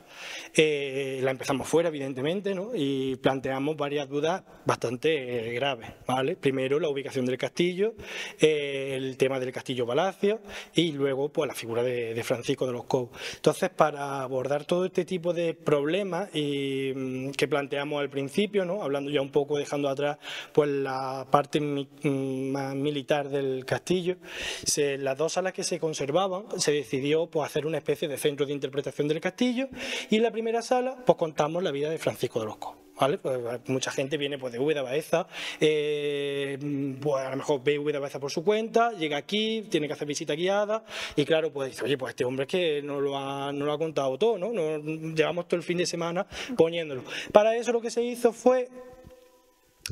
la empezamos fuera, evidentemente, ¿no? Y planteamos varias dudas bastante graves, ¿vale? Primero, la ubicación del castillo, el tema del castillo-palacio y luego pues, la figura de Francisco de los Cobos. Entonces, para abordar todo este tipo de problemas que planteamos al principio, ¿no? Hablando ya un poco, dejando atrás pues, la parte más militar del castillo, las dos salas que se conservaban, se decidió pues, hacer una especie de centro de interpretación del castillo, y en la primera sala pues, contamos la vida de Francisco de los Cobos. ¿Vale? Pues mucha gente viene pues, de Úbeda a Baeza, pues a lo mejor ve Úbeda a Baeza por su cuenta, llega aquí, tiene que hacer visita guiada y claro, pues dice, oye, pues este hombre es que no lo ha contado todo, ¿no? Llevamos todo el fin de semana poniéndolo. Para eso lo que se hizo fue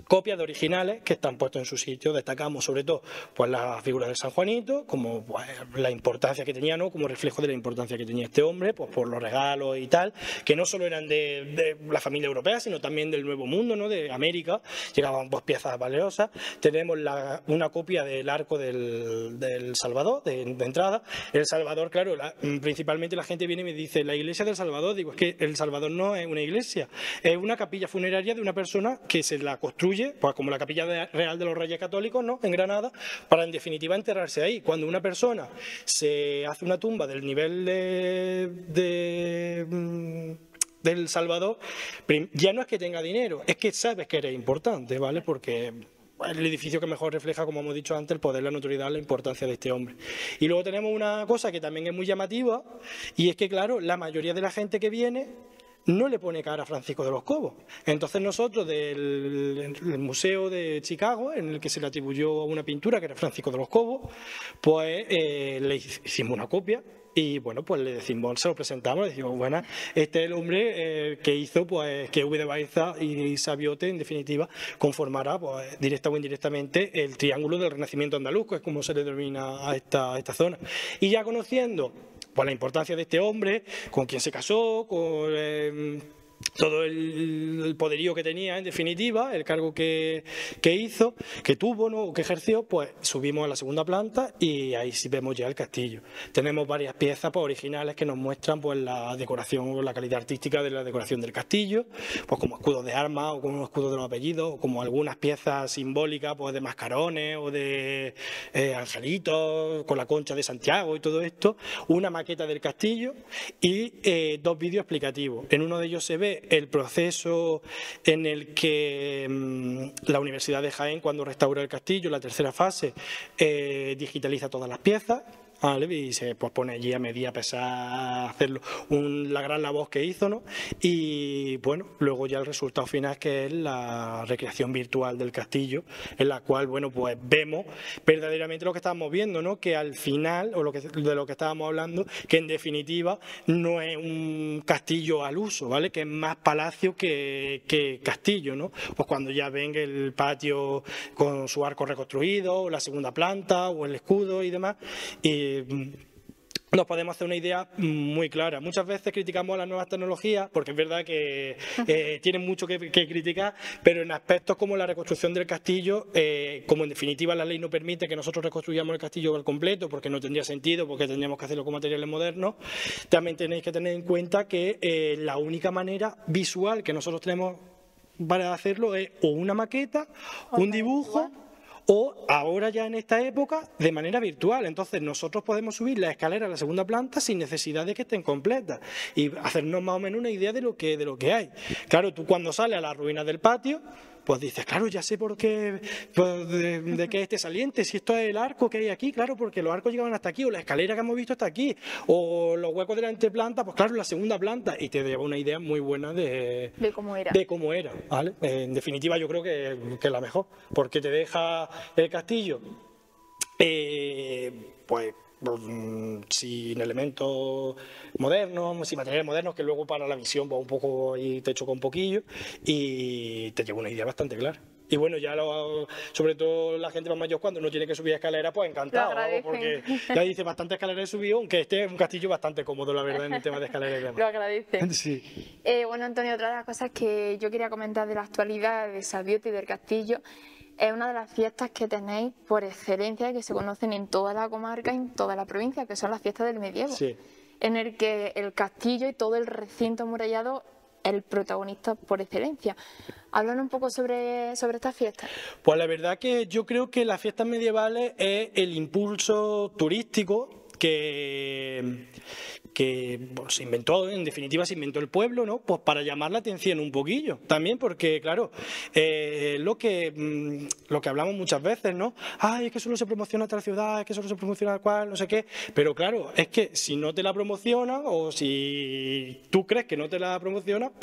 copias de originales que están puestos en su sitio. Destacamos sobre todo pues, la figura de San Juanito, como pues, la importancia que tenía, ¿no? Como reflejo de la importancia que tenía este hombre, pues por los regalos y tal, que no solo eran de la familia europea, sino también del Nuevo Mundo, ¿no? De América, llegaban pues, piezas valiosas. Tenemos una copia del arco del Salvador, de entrada. El Salvador, claro, principalmente la gente viene y me dice, la iglesia del Salvador, digo, es que el Salvador no es una iglesia, es una capilla funeraria de una persona que se la construye, pues como la capilla real de los Reyes Católicos, ¿no? En Granada, para en definitiva enterrarse ahí. Cuando una persona se hace una tumba del nivel del Salvador, ya no es que tenga dinero, es que sabes que eres importante, ¿vale? Porque el edificio que mejor refleja, como hemos dicho antes, el poder, la notoriedad, la importancia de este hombre. Y luego tenemos una cosa que también es muy llamativa, y es que, claro, la mayoría de la gente que viene no le pone cara a Francisco de los Cobos. Entonces nosotros del Museo de Chicago, en el que se le atribuyó una pintura que era Francisco de los Cobos, pues le hicimos una copia. Y bueno, pues le decimos, se lo presentamos, le decimos, bueno, este es el hombre que hizo pues que Úbeda Baeza y Sabiote, en definitiva, conformara pues, directa o indirectamente el triángulo del Renacimiento andaluz, que es como se le denomina a esta zona. Y ya conociendo pues, la importancia de este hombre, con quien se casó, con todo el poderío que tenía, en definitiva, el cargo que hizo, que tuvo, ¿no? O que ejerció, pues subimos a la segunda planta y ahí sí vemos ya el castillo. Tenemos varias piezas pues, originales que nos muestran pues, la decoración o la calidad artística de la decoración del castillo, pues como escudos de armas o como escudos de los apellidos, o como algunas piezas simbólicas pues, de mascarones o de angelitos con la concha de Santiago y todo esto, una maqueta del castillo y dos vídeos explicativos. En uno de ellos se ve el proceso en el que la Universidad de Jaén, cuando restaura el castillo, la tercera fase, digitaliza todas las piezas, ¿vale? Y se pues, pone allí a medir, a pesar, hacerlo, la gran labor que hizo, ¿no? Y bueno, luego ya el resultado final, que es la recreación virtual del castillo, en la cual, bueno, pues vemos verdaderamente lo que estábamos viendo, ¿no? Que al final, o de lo que estábamos hablando, que en definitiva no es un castillo al uso, ¿vale? Que es más palacio que castillo, ¿no? Pues cuando ya ven el patio con su arco reconstruido, o la segunda planta, o el escudo y demás, nos podemos hacer una idea muy clara. Muchas veces criticamos a las nuevas tecnologías porque es verdad que tienen mucho que criticar, pero en aspectos como la reconstrucción del castillo, como en definitiva la ley no permite que nosotros reconstruyamos el castillo al completo porque no tendría sentido, porque tendríamos que hacerlo con materiales modernos, también tenéis que tener en cuenta que la única manera visual que nosotros tenemos para hacerlo es o una maqueta, un dibujo, o ahora ya en esta época de manera virtual. Entonces nosotros podemos subir la escalera a la segunda planta sin necesidad de que estén completas y hacernos más o menos una idea de lo que hay. Claro, tú cuando sales a las ruinas del patio, pues dices, claro, ya sé por qué, pues de qué es este saliente, si esto es el arco que hay aquí, claro, porque los arcos llegaban hasta aquí, o la escalera que hemos visto está aquí, o los huecos de la entreplanta, pues claro, la segunda planta, y te da una idea muy buena de cómo era, ¿vale? En definitiva, yo creo que es la mejor, porque te deja el castillo, pues sin elementos modernos, sin materiales modernos, que luego para la visión va un poco y te choca un poquillo y te lleva una idea bastante clara. Y bueno, ya sobre todo la gente más mayor, cuando no tiene que subir escaleras, pues encantado, ¿no? Porque ya dice bastante escaleras he subido, aunque este es un castillo bastante cómodo, la verdad, en el tema de escaleras y demás. Lo agradece. Sí. Bueno, Antonio, otra de las cosas que yo quería comentar de la actualidad de Sabiote y del castillo es una de las fiestas que tenéis por excelencia, que se conocen en toda la comarca y en toda la provincia, que son las fiestas del medievo. Sí. en el que el castillo y todo el recinto amurallado es el protagonista por excelencia. Háblanos un poco sobre estas fiestas. Pues la verdad que yo creo que las fiestas medievales es el impulso turístico que bueno, se inventó, en definitiva se inventó el pueblo, ¿no? Pues para llamar la atención un poquillo también, porque claro, lo que hablamos muchas veces, ¿no? Ay, es que solo se promociona tal ciudad, es que solo se promociona cual, no sé qué, pero claro, es que si no te la promocionan o si tú crees que no te la promocionan, pues